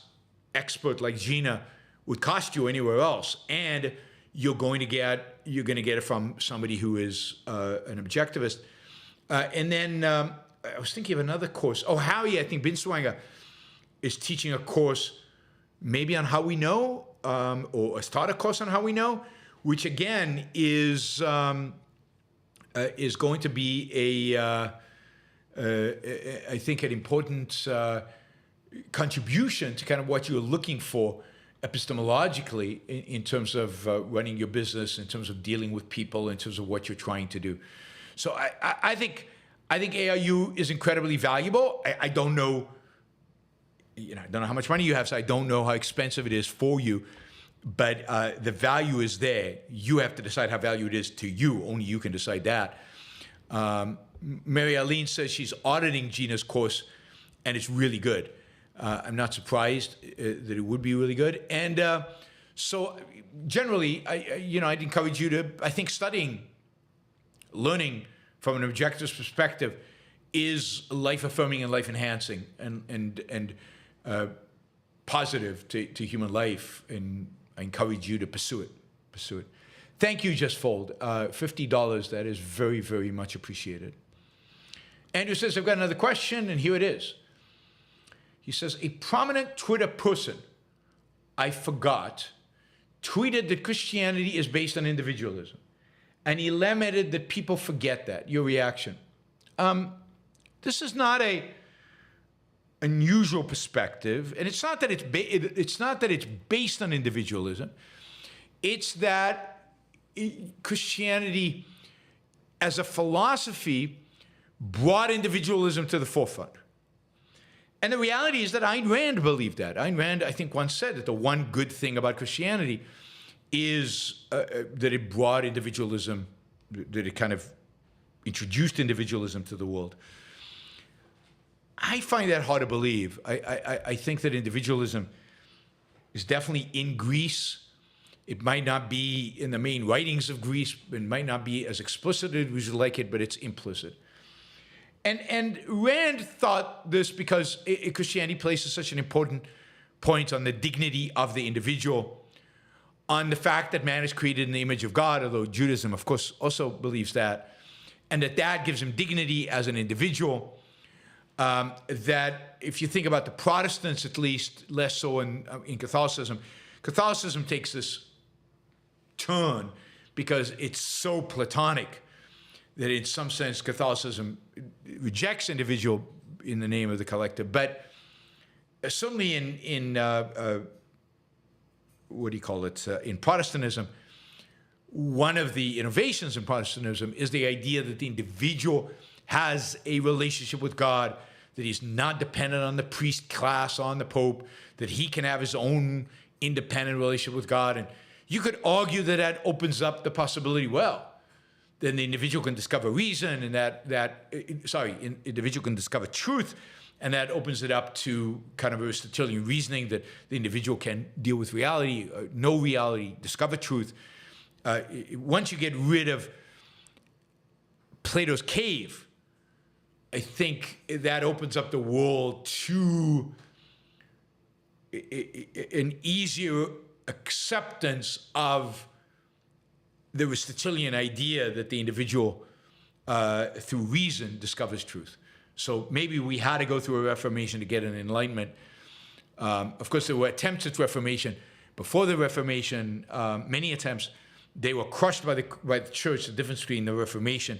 expert like Gina would cost you anywhere else. And you're going to get it from somebody who is an objectivist. And then I was thinking of another course. Oh, Harry, I think Binswanger is teaching a course maybe on how we know, or start a course on how we know, which again is going to be I think an important contribution to kind of what you're looking for epistemologically in terms of running your business, in terms of dealing with people, in terms of what you're trying to do. So I think ARU is incredibly valuable. I don't know, I don't know how much money you have, so I don't know how expensive it is for you, but the value is there. You have to decide how valuable it is to you. Only you can decide that. Mary Aline says she's auditing Gina's course, and it's really good. I'm not surprised that it would be really good. And so generally, I'd encourage you to, I think learning from an objectivist perspective is life-affirming and life-enhancing and positive to human life. And I encourage you to pursue it. Thank you, Just Fold. $50, that is very, very much appreciated. Andrew says, I've got another question, and here it is. He says, a prominent Twitter person, I forgot, tweeted that Christianity is based on individualism. And he lamented that people forget that. Your reaction? This is not a unusual perspective, and it's not that it's based on individualism. It's that Christianity, as a philosophy, brought individualism to the forefront. And the reality is that Ayn Rand believed that. Ayn Rand, I think, once said that the one good thing about Christianity is that it brought individualism, that it kind of introduced individualism to the world. I find that hard to believe. I think that individualism is definitely in Greece. It might not be in the main writings of Greece. It might not be as explicit as we would like it, but it's implicit. And Rand thought this because Christianity places such an important point on the dignity of the individual, on the fact that man is created in the image of God, although Judaism, of course, also believes that, and that gives him dignity as an individual. That if you think about the Protestants, at least, less so in Catholicism, Catholicism takes this turn because it's so Platonic that in some sense Catholicism rejects individual in the name of the collective, but certainly in what do you call it, in Protestantism, one of the innovations in Protestantism is the idea that the individual has a relationship with God, that he's not dependent on the priest class, on the Pope, that he can have his own independent relationship with God. And you could argue that that opens up the possibility, well, then the individual can discover reason, and individual can discover truth, and that opens it up to kind of Aristotelian reasoning that the individual can deal with reality, know reality, discover truth. Once you get rid of Plato's cave, I think that opens up the world to an easier acceptance of the Aristotelian idea that the individual, through reason, discovers truth. So maybe we had to go through a Reformation to get an Enlightenment. Of course, there were attempts at Reformation. Before the Reformation, many attempts, they were crushed by the church. The difference between the Reformation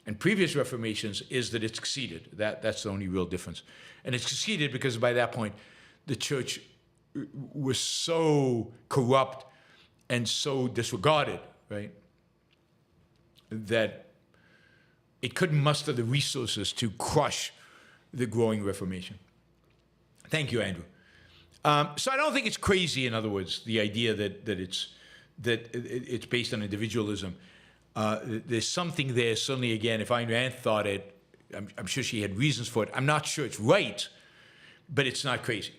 and previous Reformations is that it succeeded. That's the only real difference. And it succeeded because by that point, the church was so corrupt and so disregarded, right, that it couldn't muster the resources to crush the growing Reformation. Thank you, Andrew. So I don't think it's crazy, in other words, the idea that it's based on individualism. There's something there, certainly, again, if Ayn Rand thought it, I'm sure she had reasons for it. I'm not sure it's right, but it's not crazy.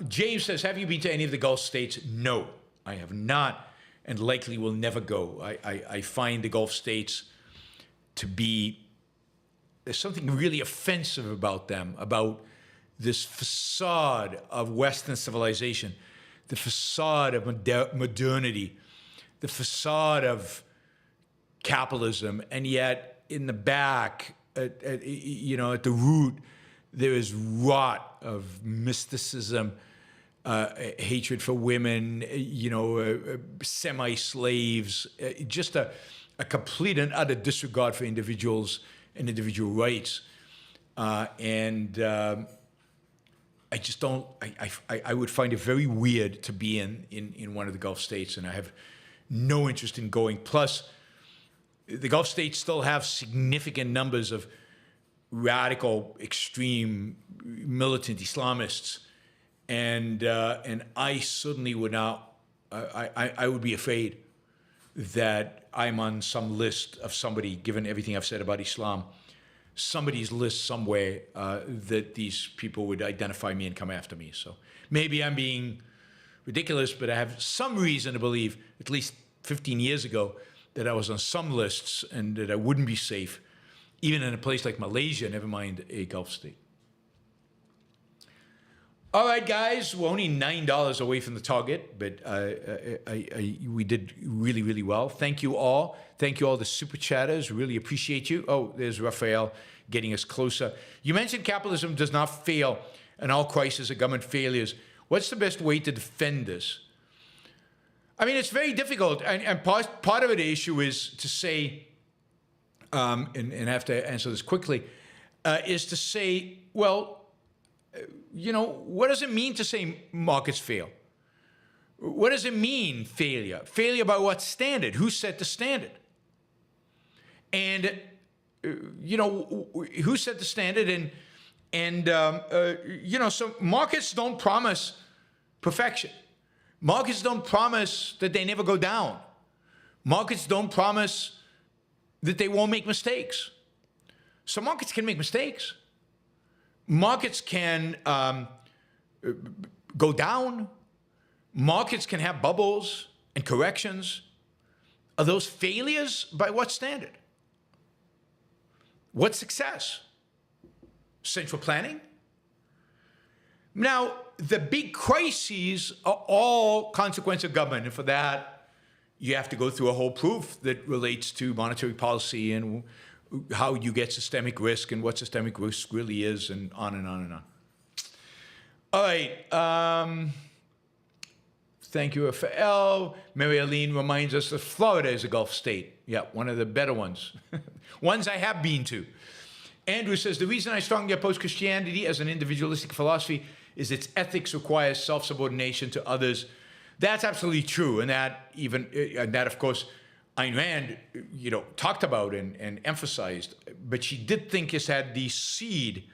James says, have you been to any of the Gulf states? No, I have not, and likely will never go. I find the Gulf states to be, there's something really offensive about them, about this facade of Western civilization, the facade of modernity, the facade of capitalism, and yet in the back, at the root, there is rot of mysticism, hatred for women, semi-slaves, just a complete and utter disregard for individuals and individual rights. I just don't, I would find it very weird to be in one of the Gulf states, and I have no interest in going. Plus, the Gulf states still have significant numbers of radical, extreme, militant Islamists, and I certainly would not, I would be afraid that I'm on some list of somebody, given everything I've said about Islam, somebody's list somewhere that these people would identify me and come after me. So maybe I'm being ridiculous, but I have some reason to believe, at least 15 years ago, that I was on some lists and that I wouldn't be safe, even in a place like Malaysia, never mind a Gulf state. All right, guys, we're only $9 away from the target, but we did really, really well. Thank you all. Thank you all the super chatters. Really appreciate you. Oh, there's Raphael getting us closer. You mentioned capitalism does not fail and all crises are government failures. What's the best way to defend this? I mean, it's very difficult. And part of the issue is to say, and I have to answer this quickly, is to say, well, what does it mean to say markets fail? What does it mean, failure? Failure by what standard? Who set the standard? And, who set the standard? So markets don't promise perfection. Markets don't promise that they never go down. Markets don't promise that they won't make mistakes. So markets can make mistakes. Markets can go down. Markets can have bubbles and corrections. Are those failures by what standard? What's success? Central planning? Now, the big crises are all consequence of government, and for that, you have to go through a whole proof that relates to monetary policy and how you get systemic risk and what systemic risk really is, and on and on and on. All right. Thank you, Raphael. Mary Aline reminds us that Florida is a Gulf state. Yeah, one of the better ones. Ones I have been to. Andrew says, the reason I strongly oppose Christianity as an individualistic philosophy is its ethics requires self-subordination to others. That's absolutely true. And that, of course, Ayn Rand, talked about and emphasized. But she did think it had the seed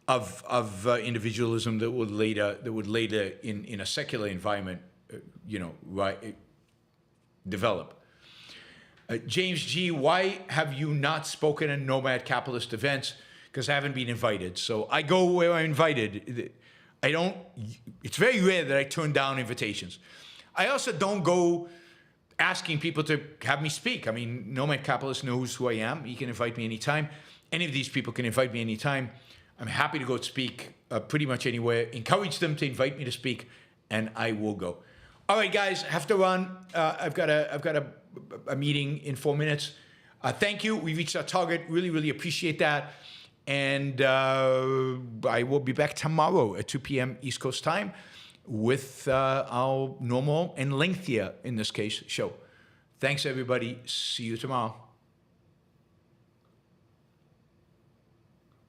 of individualism that would later in a secular environment, develop. James G, why have you not spoken at Nomad Capitalist events? Because I haven't been invited. So I go where I'm invited. It's very rare that I turn down invitations. I also don't go asking people to have me speak. I mean, Nomad Capitalist knows who I am. He can invite me anytime. Any of these people can invite me anytime. I'm happy to go speak pretty much anywhere. Encourage them to invite me to speak, and I will go. All right, guys, I have to run. I've got a meeting in 4 minutes. Thank you. We reached our target. Really, really appreciate that. And I will be back tomorrow at 2 p.m. East Coast time with our normal and lengthier, in this case, show. Thanks, everybody. See you tomorrow.